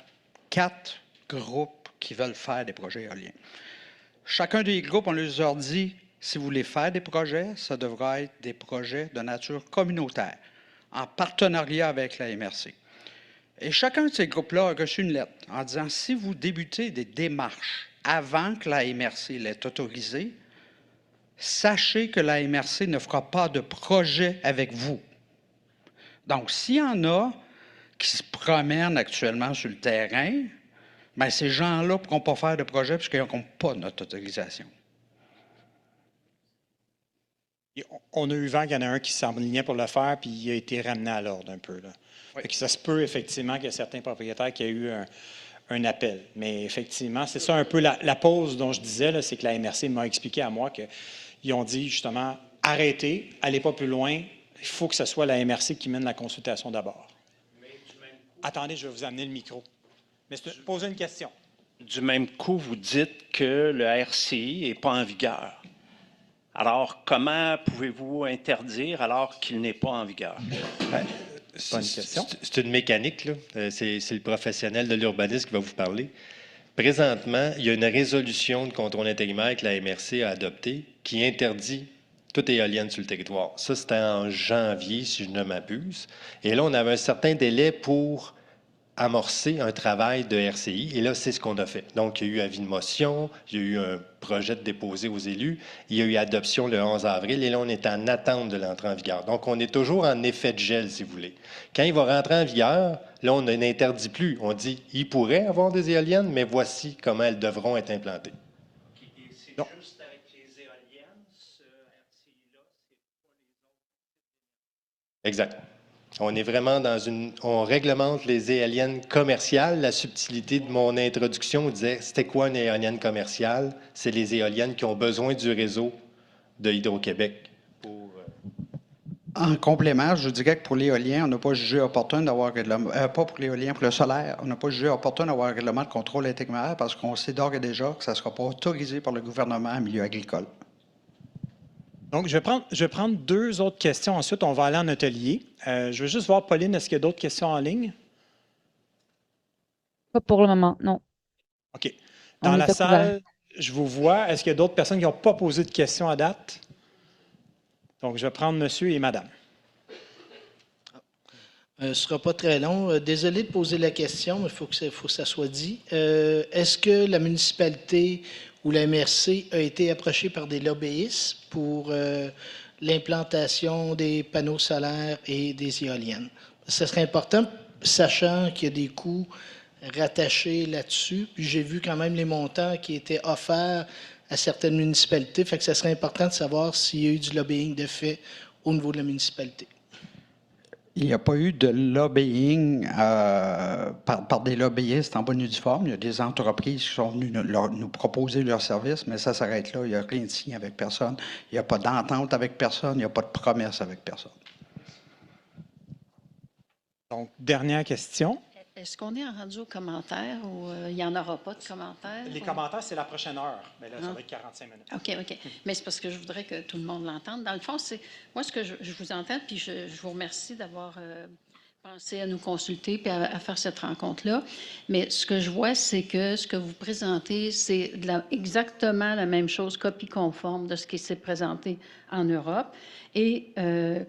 4 groupes qui veulent faire des projets éoliens. Chacun des groupes, on leur a dit, si vous voulez faire des projets, ça devra être des projets de nature communautaire, en partenariat avec la MRC. Et chacun de ces groupes-là a reçu une lettre en disant, si vous débutez des démarches avant que la MRC l'ait autorisé, sachez que la MRC ne fera pas de projet avec vous. Donc, s'il y en a qui se promènent actuellement sur le terrain, bien, ces gens-là ne pourront pas faire de projet puisqu'ils n'auront pas notre autorisation. On a eu vent qu'il y en a un qui s'enlignait pour le faire, puis il a été ramené à l'ordre un peu, là. Oui. Ça se peut effectivement qu'il y a certains propriétaires qui aient eu un appel. Mais effectivement, c'est ça un peu la pause dont je disais, c'est que la MRC m'a expliqué à moi qu'ils ont dit justement, arrêtez, allez pas plus loin, il faut que ce soit la MRC qui mène la consultation d'abord. Attendez, je vais vous amener le micro. Mais posez une question. Du même coup, vous dites que le RCI n'est pas en vigueur. Alors, comment pouvez-vous interdire alors qu'il n'est pas en vigueur? C'est une mécanique, là. C'est le professionnel de l'urbanisme qui va vous parler. Présentement, il y a une résolution de contrôle intérimaire que la MRC a adoptée qui interdit toute éolienne sur le territoire. Ça, c'était en janvier, si je ne m'abuse. Et là, on avait un certain délai pour amorcer un travail de RCI. Et là, c'est ce qu'on a fait. Donc, il y a eu avis de motion, il y a eu un projet de déposé aux élus, il y a eu adoption le 11 avril, et là, on est en attente de l'entrée en vigueur. Donc, on est toujours en effet de gel, si vous voulez. Quand il va rentrer en vigueur, là, on n'interdit plus. On dit, il pourrait avoir des éoliennes, mais voici comment elles devront être implantées. Et c'est juste avec les éoliennes, ce RCI-là, c'est pas les autres. Exact. On est vraiment on réglemente les éoliennes commerciales. La subtilité de mon introduction disait, c'était quoi une éolienne commerciale? C'est les éoliennes qui ont besoin du réseau de Hydro-Québec. En complément, je dirais que pour l'éolien, on n'a pas jugé opportun d'avoir un règlement, pas pour l'éolien, pour le solaire, on n'a pas jugé opportun d'avoir un règlement de contrôle intérimaire parce qu'on sait d'ores et déjà que ça ne sera pas autorisé par le gouvernement en milieu agricole. Donc, je vais prendre 2 autres questions. Ensuite, on va aller en atelier. Je veux juste voir, Pauline, est-ce qu'il y a d'autres questions en ligne? Pas pour le moment, non. OK. Dans la salle, je vous vois. Est-ce qu'il y a d'autres personnes qui n'ont pas posé de questions à date? Donc, je vais prendre monsieur et madame. Ce ne sera pas très long. Désolé de poser la question, mais il faut que ça soit dit. Est-ce que la municipalité ou la MRC a été approchée par des lobbyistes pour l'implantation des panneaux solaires et des éoliennes? Ce serait important, sachant qu'il y a des coûts rattachés là-dessus. Puis j'ai vu quand même les montants qui étaient offerts à certaines municipalités. Fait que ça serait important de savoir s'il y a eu du lobbying de fait au niveau de la municipalité. Il n'y a pas eu de lobbying par des lobbyistes en bonne et due forme. Il y a des entreprises qui sont venues nous proposer leurs services, mais ça s'arrête là. Il n'y a rien de signé avec personne. Il n'y a pas d'entente avec personne. Il n'y a pas de promesse avec personne. Donc, dernière question. Est-ce qu'on est rendu aux commentaires ou il n'y en aura pas de commentaires? Les commentaires, c'est la prochaine heure. Mais là, ça va être 45 minutes. OK. Mais c'est parce que je voudrais que tout le monde l'entende. Dans le fond, c'est moi ce que je vous entends, puis je vous remercie d'avoir pensé à nous consulter et à faire cette rencontre-là. Mais ce que je vois, c'est que ce que vous présentez, c'est exactement la même chose, copie conforme de ce qui s'est présenté en Europe. Et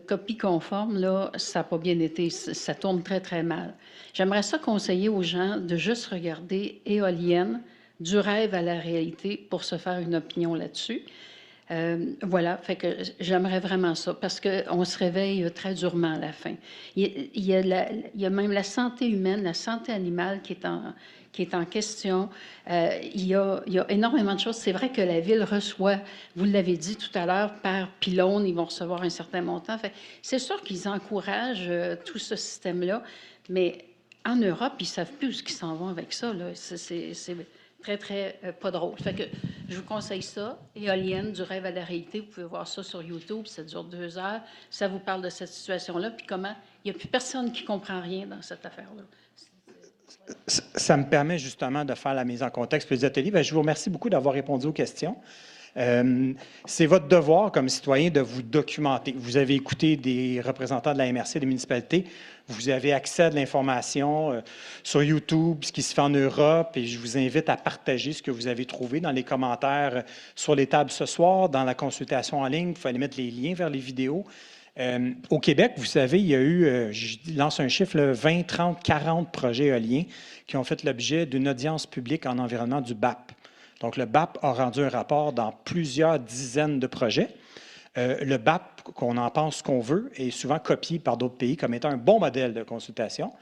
copie conforme, là, ça n'a pas bien été, ça tourne très, très mal. J'aimerais ça conseiller aux gens de juste regarder éolienne, du rêve à la réalité, pour se faire une opinion là-dessus. Voilà, fait que j'aimerais vraiment ça, parce qu'on se réveille très durement à la fin. Il y a même la santé humaine, la santé animale qui est en question. Il y a énormément de choses. C'est vrai que la Ville reçoit, vous l'avez dit tout à l'heure, par pylône, ils vont recevoir un certain montant. C'est sûr qu'ils encouragent tout ce système-là, mais en Europe, ils ne savent plus où ils s'en vont avec ça. C'est très, très pas drôle. Fait que je vous conseille ça, éolienne, du rêve à la réalité. Vous pouvez voir ça sur YouTube, ça dure 2 heures. Ça vous parle de cette situation-là, puis comment il n'y a plus personne qui comprend rien dans cette affaire-là. Ça me permet justement de faire la mise en contexte pour les ateliers. Bien, je vous remercie beaucoup d'avoir répondu aux questions. C'est votre devoir comme citoyen de vous documenter. Vous avez écouté des représentants de la MRC, des municipalités. Vous avez accès à de l'information sur YouTube, ce qui se fait en Europe, et je vous invite à partager ce que vous avez trouvé dans les commentaires sur les tables ce soir, dans la consultation en ligne. Vous pouvez aller mettre les liens vers les vidéos. Au Québec, vous savez, il y a eu, je lance un chiffre, 20, 30, 40 projets éoliens qui ont fait l'objet d'une audience publique en environnement du BAP. Donc, le BAP a rendu un rapport dans plusieurs dizaines de projets. Le BAP, qu'on en pense qu'on veut, est souvent copié par d'autres pays comme étant un bon modèle de consultation.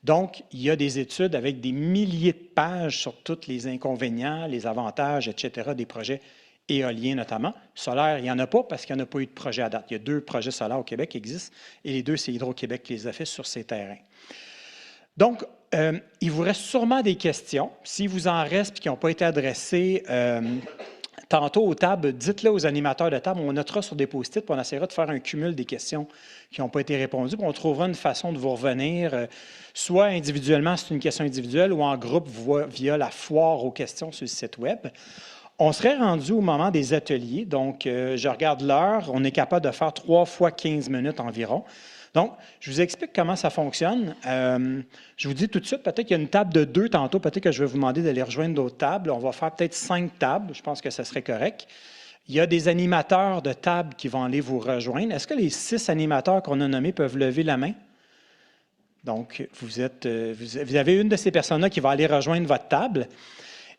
Donc, il y a des études avec des milliers de pages sur tous les inconvénients, les avantages, etc., des projets éoliens notamment. Solaire, il n'y en a pas parce qu'il n'y en a pas eu de projet à date. Il y a 2 projets solaires au Québec qui existent et les 2, c'est Hydro-Québec qui les a fait sur ces terrains. Donc, il vous reste sûrement des questions. S'il vous en reste et qui n'ont pas été adressées tantôt aux tables, dites-le aux animateurs de table. On notera sur des post-it puis on essaiera de faire un cumul des questions qui n'ont pas été répondues. Puis on trouvera une façon de vous revenir, soit individuellement, c'est une question individuelle, ou en groupe via la foire aux questions sur le site Web. On serait rendu au moment des ateliers. Donc, je regarde l'heure. On est capable de faire 3 fois 15 minutes environ. Donc, je vous explique comment ça fonctionne. Je vous dis tout de suite, peut-être qu'il y a une table de 2 tantôt. Peut-être que je vais vous demander d'aller rejoindre d'autres tables. On va faire peut-être 5 tables. Je pense que ça serait correct. Il y a des animateurs de table qui vont aller vous rejoindre. Est-ce que les 6 animateurs qu'on a nommés peuvent lever la main? Donc, vous avez une de ces personnes-là qui va aller rejoindre votre table.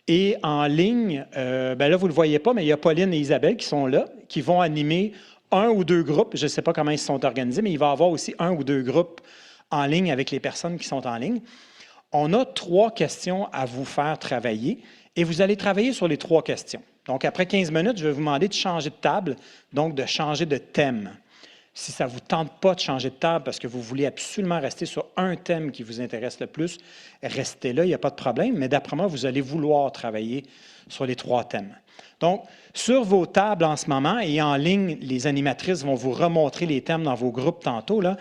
Et en ligne, bien là, vous ne le voyez pas, mais il y a Pauline et Isabelle qui sont là, qui vont animer 1 ou 2 groupes. Je ne sais pas comment ils se sont organisés, mais il va y avoir aussi 1 ou 2 groupes en ligne avec les personnes qui sont en ligne. On a 3 questions à vous faire travailler et vous allez travailler sur les 3 questions. Donc, après 15 minutes, je vais vous demander de changer de table, donc de changer de thème. Si ça ne vous tente pas de changer de table parce que vous voulez absolument rester sur un thème qui vous intéresse le plus, restez là, il n'y a pas de problème. Mais d'après moi, vous allez vouloir travailler sur les 3 thèmes. Donc, sur vos tables en ce moment et en ligne, les animatrices vont vous remontrer les thèmes dans vos groupes tantôt. Là.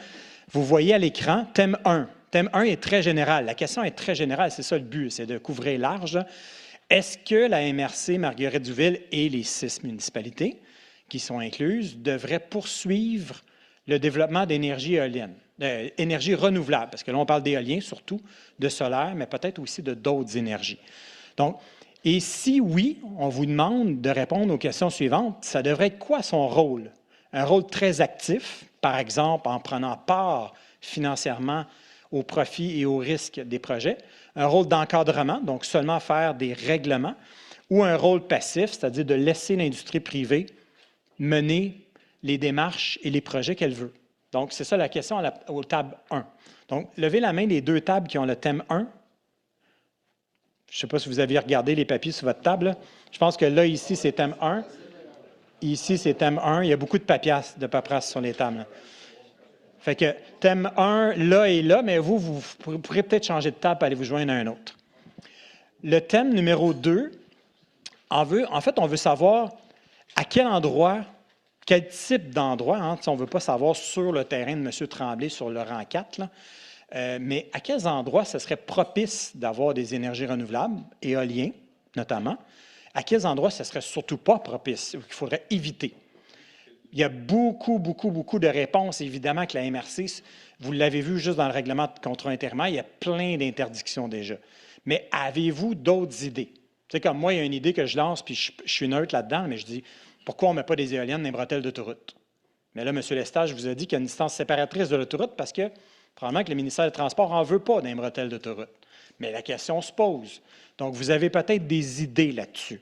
Vous voyez à l'écran, thème 1. Thème 1 est très général. La question est très générale, c'est ça le but, c'est de couvrir large. Est-ce que la MRC Marguerite-Duville et les 6 municipalités qui sont incluses devraient poursuivre le développement d'énergie éolienne, d'énergie renouvelable, parce que là, on parle d'éolien surtout, de solaire, mais peut-être aussi de d'autres énergies. Donc, et si oui, on vous demande de répondre aux questions suivantes, ça devrait être quoi son rôle? Un rôle très actif, par exemple en prenant part financièrement au profit et au risque des projets, un rôle d'encadrement, donc seulement faire des règlements, ou un rôle passif, c'est-à-dire de laisser l'industrie privée mener les démarches et les projets qu'elle veut. Donc, c'est ça la question aux tables 1. Donc, levez la main des 2 tables qui ont le thème 1. Je ne sais pas si vous avez regardé les papiers sur votre table. Je pense que là, ici, c'est thème 1. Ici, c'est thème 1. Il y a beaucoup de paperasse sur les tables. Fait que thème 1, là et là, mais vous pourrez peut-être changer de table et aller vous joindre à un autre. Le thème numéro 2, en fait, on veut savoir à quel endroit, quel type d'endroit, hein, on ne veut pas savoir sur le terrain de M. Tremblay, sur le rang 4, là, mais à quels endroits ce serait propice d'avoir des énergies renouvelables, éoliens notamment, à quels endroits ce ne serait surtout pas propice, ou qu'il faudrait éviter. Il y a beaucoup de réponses, évidemment, que la MRC, vous l'avez vu juste dans le règlement de contrôle intérimaire, il y a plein d'interdictions déjà. Mais avez-vous d'autres idées? Tu sais, comme moi, il y a une idée que je lance, puis je suis neutre là-dedans, mais je dis, pourquoi on ne met pas des éoliennes dans les bretelles d'autoroute? Mais là, M. Lestage vous a dit qu'il y a une distance séparatrice de l'autoroute parce que probablement que le ministère des Transports n'en veut pas dans les bretelles d'autoroute. Mais la question se pose. Donc, vous avez peut-être des idées là-dessus.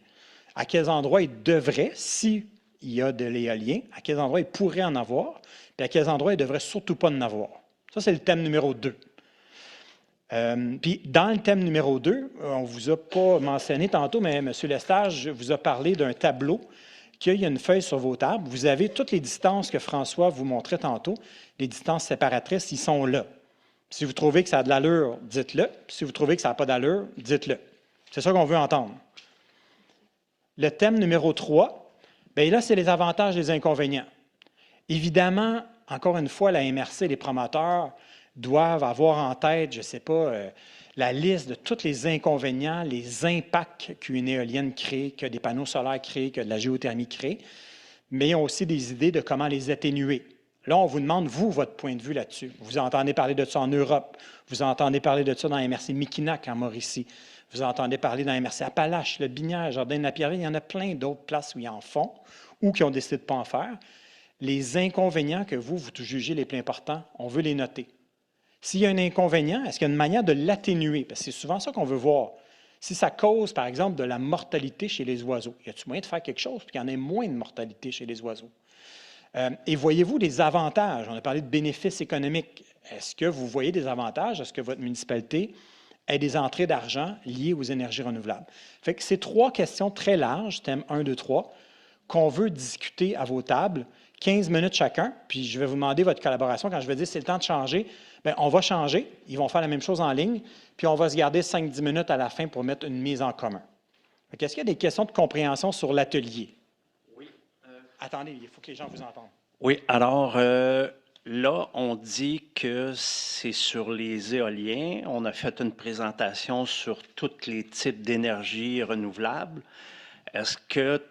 À quels endroits il devrait, s'il y a de l'éolien, à quels endroits il pourrait en avoir, puis à quels endroits il ne devrait surtout pas en avoir. Ça, c'est le thème numéro 2. Puis, dans le thème numéro 2, on ne vous a pas mentionné tantôt, mais M. Lestage vous a parlé d'un tableau qu'il y a une feuille sur vos tables. Vous avez toutes les distances que François vous montrait tantôt, les distances séparatrices, ils sont là. Si vous trouvez que ça a de l'allure, dites-le. Si vous trouvez que ça n'a pas d'allure, dites-le. C'est ça qu'on veut entendre. Le thème numéro 3, bien là, c'est les avantages et les inconvénients. Évidemment, encore une fois, la MRC, les promoteurs doivent avoir en tête, je ne sais pas, la liste de tous les inconvénients, les impacts qu'une éolienne crée, que des panneaux solaires créent, que de la géothermie crée, mais ils ont aussi des idées de comment les atténuer. Là, on vous demande, vous, votre point de vue là-dessus. Vous entendez parler de ça en Europe, vous entendez parler de ça dans la MRC Miquinac en Mauricie, vous entendez parler dans la MRC Appalaches, le Binière, Jardin-de-la-Pierrerie, il y en a plein d'autres places où ils en font ou qui ont décidé de ne pas en faire. Les inconvénients que vous jugez les plus importants, on veut les noter. S'il y a un inconvénient, est-ce qu'il y a une manière de l'atténuer? Parce que c'est souvent ça qu'on veut voir. Si ça cause, par exemple, de la mortalité chez les oiseaux, y a-t-il moyen de faire quelque chose pour qu'il y en ait moins de mortalité chez les oiseaux? Et voyez-vous des avantages? On a parlé de bénéfices économiques. Est-ce que vous voyez des avantages? Est-ce que votre municipalité ait des entrées d'argent liées aux énergies renouvelables? Fait que c'est 3 questions très larges, thème 1, 2, 3, qu'on veut discuter à vos tables, 15 minutes chacun, puis je vais vous demander votre collaboration. Quand je vais dire c'est le temps de changer, bien, on va changer, ils vont faire la même chose en ligne, puis on va se garder 5-10 minutes à la fin pour mettre une mise en commun. Est-ce qu'il y a des questions de compréhension sur l'atelier? Oui. Attendez, il faut que les gens vous entendent. Oui, alors là, on dit que c'est sur les éoliens. On a fait une présentation sur tous les types d'énergie renouvelables. Est-ce que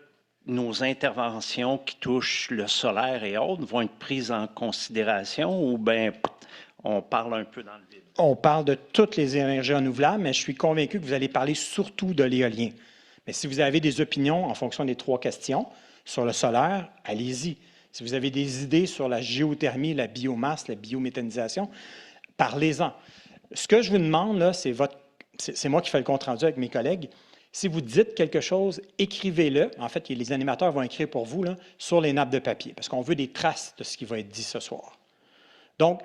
nos interventions qui touchent le solaire et autres vont être prises en considération ou bien on parle un peu dans le vide? On parle de toutes les énergies renouvelables, mais je suis convaincu que vous allez parler surtout de l'éolien. Mais si vous avez des opinions en fonction des 3 questions sur le solaire, allez-y. Si vous avez des idées sur la géothermie, la biomasse, la biométhanisation, parlez-en. Ce que je vous demande, là, c'est moi qui fais le compte-rendu avec mes collègues. Si vous dites quelque chose, écrivez-le. En fait, les animateurs vont écrire pour vous là, sur les nappes de papier, parce qu'on veut des traces de ce qui va être dit ce soir. Donc,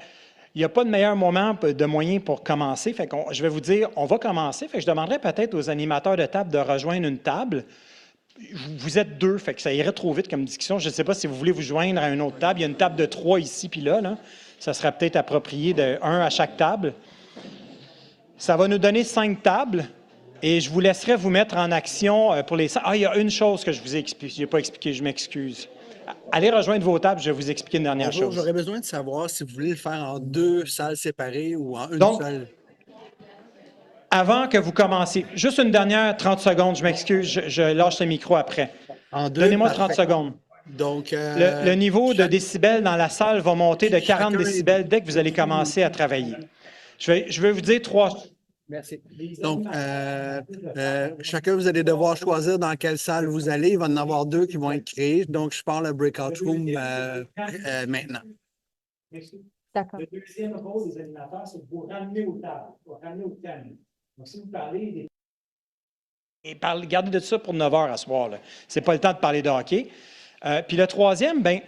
il n'y a pas de meilleur moment de moyen pour commencer. Fait je vais vous dire, on va commencer. Fait que je demanderais peut-être aux animateurs de table de rejoindre une table. vous êtes deux, fait que ça irait trop vite comme discussion. Je ne sais pas si vous voulez vous joindre à une autre table. Il y a une table de 3 ici puis là. Ça serait peut-être approprié de 1 à chaque table. Ça va nous donner 5 tables et je vous laisserai vous mettre en action pour les... Ah, il y a une chose que je vous ai expliqué. Je n'ai pas expliqué, je m'excuse. Allez rejoindre vos tables, je vais vous expliquer une dernière chose. J'aurais besoin de savoir si vous voulez le faire en 2 salles séparées ou en une Donc, salle. Avant que vous commenciez, juste une dernière 30 secondes, je m'excuse, je lâche le micro après. Donnez-moi 30 secondes. Donc, le niveau de décibels dans la salle va monter de 40 décibels dès que vous allez commencer à travailler. Je vais vous dire 3... Merci. Donc, chacun, vous allez devoir choisir dans quelle salle vous allez. Il va y en avoir 2 qui vont être créés. Donc, je parle le breakout room maintenant. D'accord. Le deuxième rôle des animateurs, c'est de vous ramener aux tables, vous ramener au thème. Donc, si vous parlez et gardez de ça pour 9 heures à soir. Ce n'est pas le temps de parler de hockey. Puis le troisième, bien,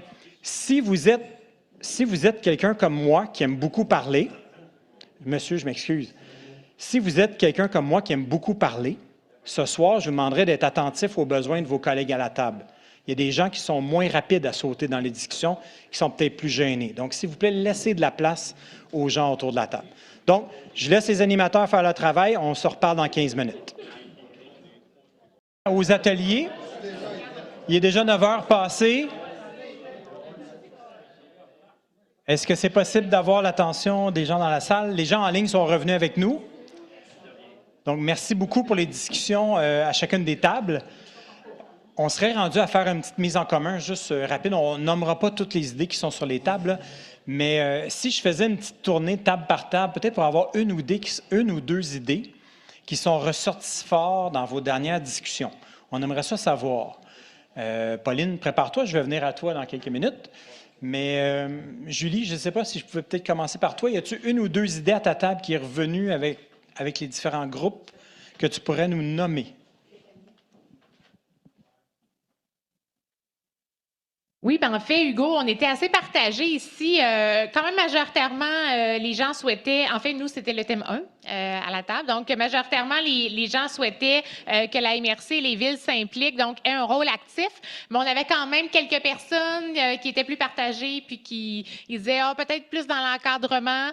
si vous êtes quelqu'un comme moi qui aime beaucoup parler, monsieur, je m'excuse, si vous êtes quelqu'un comme moi qui aime beaucoup parler, ce soir, je vous demanderai d'être attentif aux besoins de vos collègues à la table. Il y a des gens qui sont moins rapides à sauter dans les discussions, qui sont peut-être plus gênés. Donc, s'il vous plaît, laissez de la place aux gens autour de la table. Donc, je laisse les animateurs faire leur travail. On se reparle dans 15 minutes. Aux ateliers, il est déjà 9 heures passées. Est-ce que c'est possible d'avoir l'attention des gens dans la salle? Les gens en ligne sont revenus avec nous. Donc, merci beaucoup pour les discussions à chacune des tables. On serait rendu à faire une petite mise en commun, juste rapide. On ne nommera pas toutes les idées qui sont sur les tables, mais si je faisais une petite tournée table par table, peut-être pour avoir une ou 2 idées qui sont ressorties fort dans vos dernières discussions. On aimerait ça savoir. Pauline, prépare-toi, je vais venir à toi dans quelques minutes. Mais Julie, je ne sais pas si je pouvais peut-être commencer par toi. Y a-t-il une ou 2 idées à ta table qui est revenue avec les différents groupes que tu pourrais nous nommer? Oui, bien en fait, Hugo, on était assez partagés ici. Quand même, majoritairement, les gens souhaitaient, en fait, nous, c'était le thème 1 à la table. Donc, majoritairement, les gens souhaitaient que la MRC et les villes s'impliquent, donc aient un rôle actif. Mais on avait quand même quelques personnes qui étaient plus partagées, puis qui disaient peut-être plus dans l'encadrement,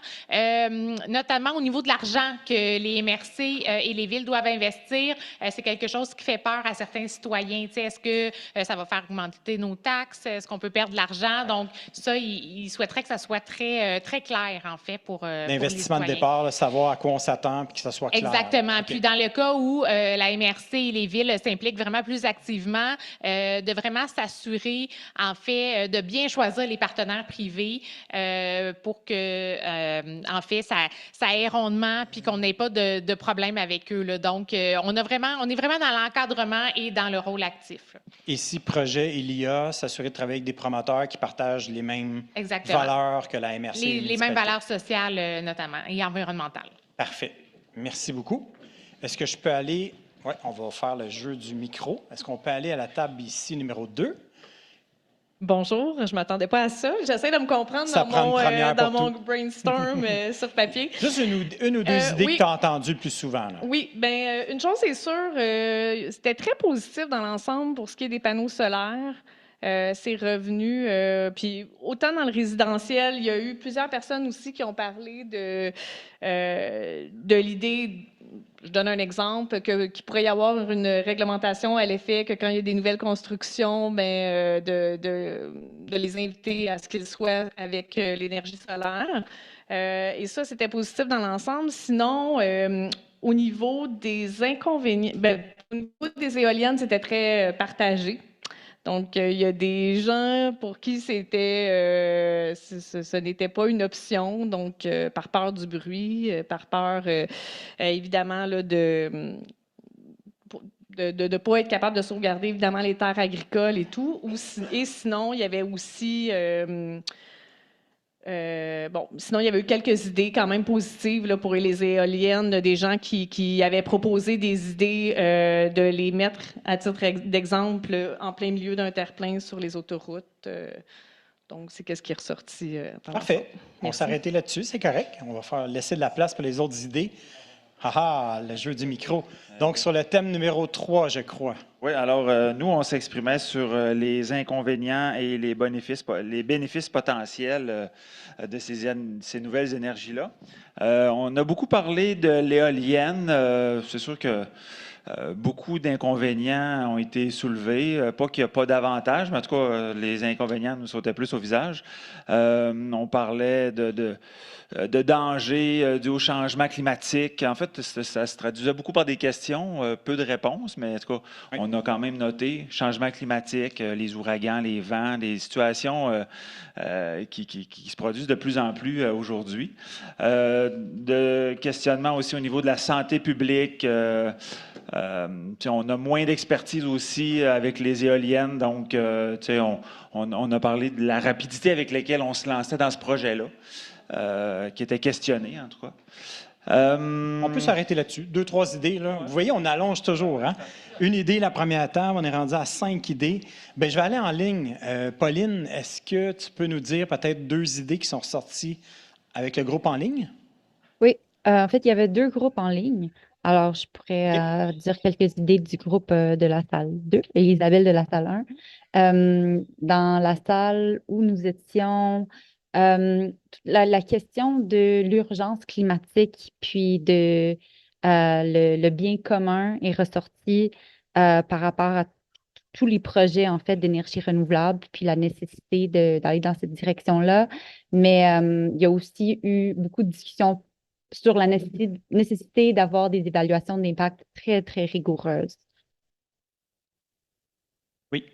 notamment au niveau de l'argent que les MRC et les villes doivent investir. C'est quelque chose qui fait peur à certains citoyens. Est-ce que ça va faire augmenter nos taxes? Est-ce qu'on peut perdre de l'argent? Donc, ça, ils souhaiteraient que ça soit très, très clair, en fait, pour l'investissement de les départ, là, savoir à quoi on s'attend et que ça soit clair. Exactement. Okay. Puis, dans le cas où la MRC et les villes s'impliquent vraiment plus activement, de vraiment s'assurer, en fait, de bien choisir les partenaires privés pour que, en fait, ça ait rondement puis qu'on n'ait pas de problème avec eux, là. Donc, on est vraiment dans l'encadrement et dans le rôle actif, là. Et si projet il y a, s'assurer de travailler avec des promoteurs qui partagent les mêmes Exactement. valeurs que la MRC. Les mêmes valeurs sociales, notamment, et environnementales. Parfait. Merci beaucoup. Est-ce que je peux aller... Oui, on va faire le jeu du micro. Est-ce qu'on peut aller à la table ici, numéro 2? Bonjour, je ne m'attendais pas à ça. J'essaie de me comprendre dans mon brainstorm sur papier. Juste une ou 2 idées oui. que tu as entendues le plus souvent. Là. Oui, bien, une chose est sûre, c'était très positif dans l'ensemble pour ce qui est des panneaux solaires. C'est revenu. Puis autant dans le résidentiel, il y a eu plusieurs personnes aussi qui ont parlé de l'idée. Je donne un exemple, qu'il pourrait y avoir une réglementation à l'effet que quand il y a des nouvelles constructions, bien, de les inviter à ce qu'ils soient avec l'énergie solaire. Et ça, c'était positif dans l'ensemble. Sinon, au niveau des inconvénients, bien, au niveau des éoliennes, c'était très partagé. Donc, il y a des gens pour qui ce n'était pas une option, donc par peur du bruit, par peur, évidemment, là, de ne pas être capable de sauvegarder, évidemment, les terres agricoles et tout. Et sinon, il y avait aussi... sinon, il y avait eu quelques idées quand même positives là, pour les éoliennes, des gens qui avaient proposé des idées de les mettre, à titre d'exemple, en plein milieu d'un terre-plein sur les autoroutes. Donc, c'est ce qui est ressorti. Parfait. On va s'arrêter là-dessus, c'est correct. On va laisser de la place pour les autres idées. Ah, le jeu du micro. Donc, sur le thème numéro 3, je crois. Oui, alors nous, on s'exprimait sur les inconvénients et les bénéfices potentiels de ces nouvelles énergies-là. On a beaucoup parlé de l'éolienne. C'est sûr que beaucoup d'inconvénients ont été soulevés. Pas qu'il n'y a pas d'avantages, mais en tout cas, les inconvénients nous sautaient plus au visage. On parlait de dangers dus au changement climatique. En fait, ça se traduisait beaucoup par des questions, peu de réponses, mais en tout cas, on a quand même noté changement climatique, les ouragans, les vents, des situations qui se produisent de plus en plus aujourd'hui. De questionnement aussi au niveau de la santé publique. On a moins d'expertise aussi avec les éoliennes, donc on a parlé de la rapidité avec laquelle on se lançait dans ce projet-là. Qui était questionné, en tout cas. On peut s'arrêter là-dessus. 2-3 idées. Là. Vous voyez, on allonge toujours. Hein? Une idée la première table, on est rendu à 5 idées. Bien, je vais aller en ligne. Pauline, est-ce que tu peux nous dire peut-être 2 idées qui sont ressorties avec le groupe en ligne? Oui, en fait, il y avait 2 groupes en ligne. Alors, je pourrais dire quelques idées du groupe de la salle 2 et Isabelle de la salle 1. Dans la salle où nous étions, la question de l'urgence climatique puis de le bien commun est ressorti par rapport à tous les projets en fait d'énergie renouvelable puis la nécessité d'aller dans cette direction-là. Mais il y a aussi eu beaucoup de discussions sur la nécessité d'avoir des évaluations d'impact très, très rigoureuses. Oui.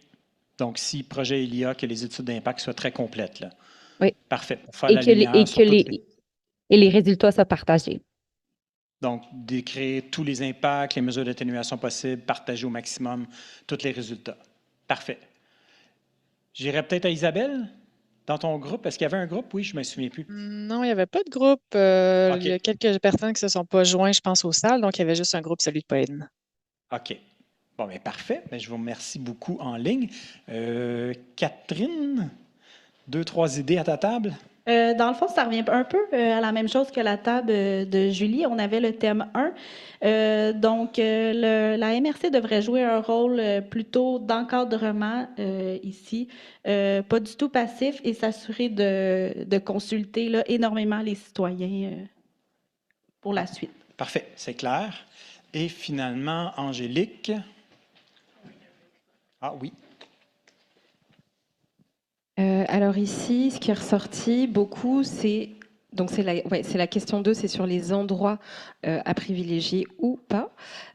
Donc, si projet il y a, que les études d'impact soient très complètes. Là. Oui. Parfait. Pour faire Et les résultats soient partagés. Donc, décrire tous les impacts, les mesures d'atténuation possibles, partager au maximum tous les résultats. Parfait. J'irai peut-être à Isabelle, dans ton groupe. Est-ce qu'il y avait un groupe? Oui, je ne me souviens plus. Non, il n'y avait pas de groupe. Il y a quelques personnes qui ne se sont pas joints, je pense, aux salles. Donc, il y avait juste un groupe Salut de Pauline. OK. Bon, bien, parfait. Bien, je vous remercie beaucoup en ligne. Catherine, 2-3 idées à ta table? Dans le fond, ça revient un peu à la même chose que la table de Julie. On avait le thème 1. Donc, la MRC devrait jouer un rôle plutôt d'encadrement ici, pas du tout passif, et s'assurer de consulter là, énormément les citoyens pour la suite. Parfait, c'est clair. Et finalement, Angélique. Ah oui. Alors ici, ce qui est ressorti beaucoup, c'est la question 2, c'est sur les endroits à privilégier ou pas.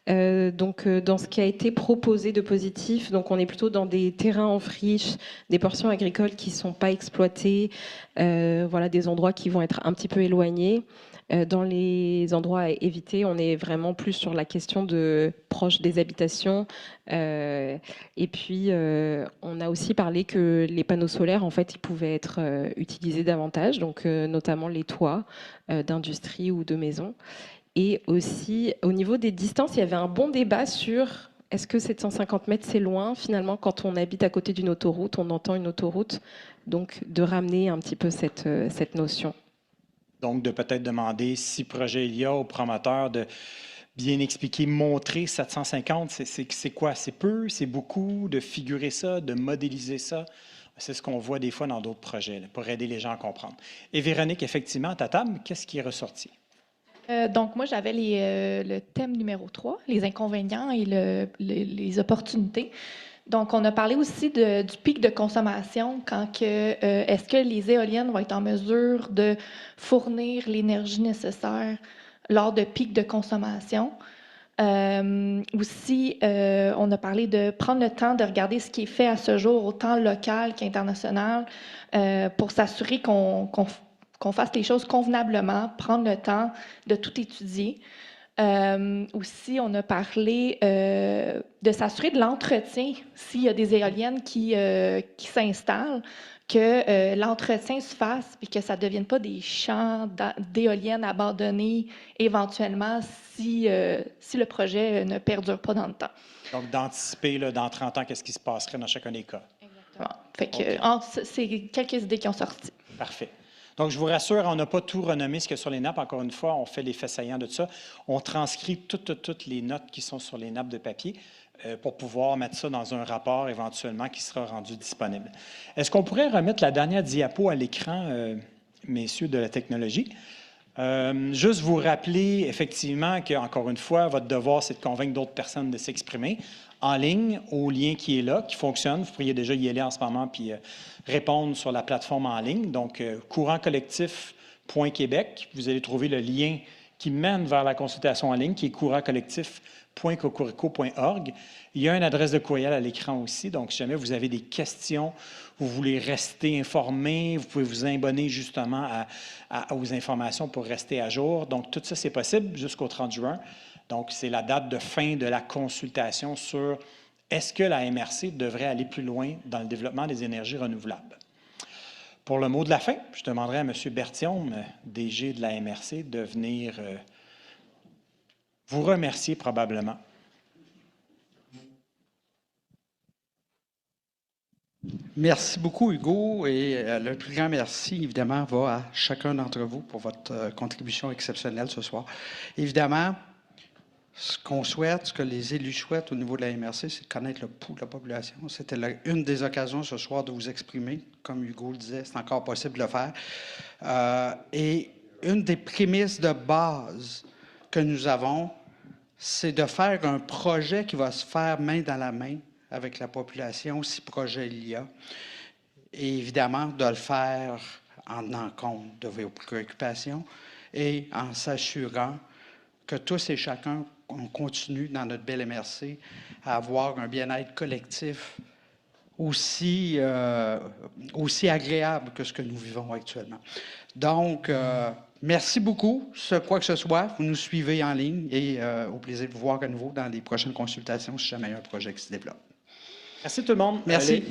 Dans ce qui a été proposé de positif, donc on est plutôt dans des terrains en friche, des portions agricoles qui ne sont pas exploitées, voilà, des endroits qui vont être un petit peu éloignés. Dans les endroits à éviter, on est vraiment plus sur la question de proche des habitations. Et puis, on a aussi parlé que les panneaux solaires, en fait, ils pouvaient être utilisés davantage, donc notamment les toits d'industrie ou de maisons. Et aussi, au niveau des distances, il y avait un bon débat sur est-ce que 750 mètres, c'est loin? Finalement, quand on habite à côté d'une autoroute, on entend une autoroute, donc de ramener un petit peu cette notion. Donc, de peut-être demander si projet il y a au promoteur de bien expliquer, montrer 750, c'est quoi? C'est peu, c'est beaucoup, de figurer ça, de modéliser ça. C'est ce qu'on voit des fois dans d'autres projets, là, pour aider les gens à comprendre. Et Véronique, effectivement, à ta table, qu'est-ce qui est ressorti? Donc, moi, j'avais le thème numéro 3, les inconvénients et les opportunités. Donc, on a parlé aussi du pic de consommation, est-ce que les éoliennes vont être en mesure de fournir l'énergie nécessaire lors de pics de consommation. Aussi, on a parlé de prendre le temps de regarder ce qui est fait à ce jour, autant local qu'international, pour s'assurer qu'on fasse les choses convenablement, prendre le temps de tout étudier. Aussi, on a parlé de s'assurer de l'entretien s'il y a des éoliennes qui s'installent, que l'entretien se fasse et que ça ne devienne pas des champs d'éoliennes abandonnés éventuellement si le projet ne perdure pas dans le temps. Donc, d'anticiper dans 30 ans, qu'est-ce qui se passerait dans chacun des cas. Exactement. Fait que, c'est quelques idées qui ont sorti. Parfait. Donc, je vous rassure, on n'a pas tout renommé ce qu'il y a sur les nappes. Encore une fois, on fait les faits saillants de tout ça. On transcrit toutes les notes qui sont sur les nappes de papier pour pouvoir mettre ça dans un rapport éventuellement qui sera rendu disponible. Est-ce qu'on pourrait remettre la dernière diapo à l'écran, messieurs de la technologie? Juste vous rappeler effectivement qu'encore une fois, votre devoir, c'est de convaincre d'autres personnes de s'exprimer en ligne au lien qui est là, qui fonctionne. Vous pourriez déjà y aller en ce moment puis répondre sur la plateforme en ligne. Donc, courantcollectif.québec. Vous allez trouver le lien qui mène vers la consultation en ligne, qui est courantcollectif.cocorico.org. Il y a une adresse de courriel à l'écran aussi. Donc, si jamais vous avez des questions, vous voulez rester informé, vous pouvez vous abonner justement aux informations pour rester à jour. Donc, tout ça, c'est possible jusqu'au 30 juin. Donc, c'est la date de fin de la consultation sur est-ce que la MRC devrait aller plus loin dans le développement des énergies renouvelables. Pour le mot de la fin, je demanderai à M. Berthiaume, DG de la MRC, de venir vous remercier probablement. Merci beaucoup, Hugo. Et le plus grand merci, évidemment, va à chacun d'entre vous pour votre contribution exceptionnelle ce soir. Évidemment, ce qu'on souhaite, ce que les élus souhaitent au niveau de la MRC, c'est de connaître le pouls de la population. C'était une des occasions ce soir de vous exprimer. Comme Hugo le disait, c'est encore possible de le faire. Et une des prémices de base que nous avons, c'est de faire un projet qui va se faire main dans la main avec la population, si projet il y a. Et évidemment, de le faire en tenant compte de vos préoccupations et en s'assurant que tous et chacun, on continue dans notre belle MRC à avoir un bien-être collectif aussi agréable que ce que nous vivons actuellement. Donc, merci beaucoup. Quoi que ce soit, vous nous suivez en ligne et au plaisir de vous voir à nouveau dans les prochaines consultations si jamais il y a un projet qui se développe. Merci tout le monde. Merci.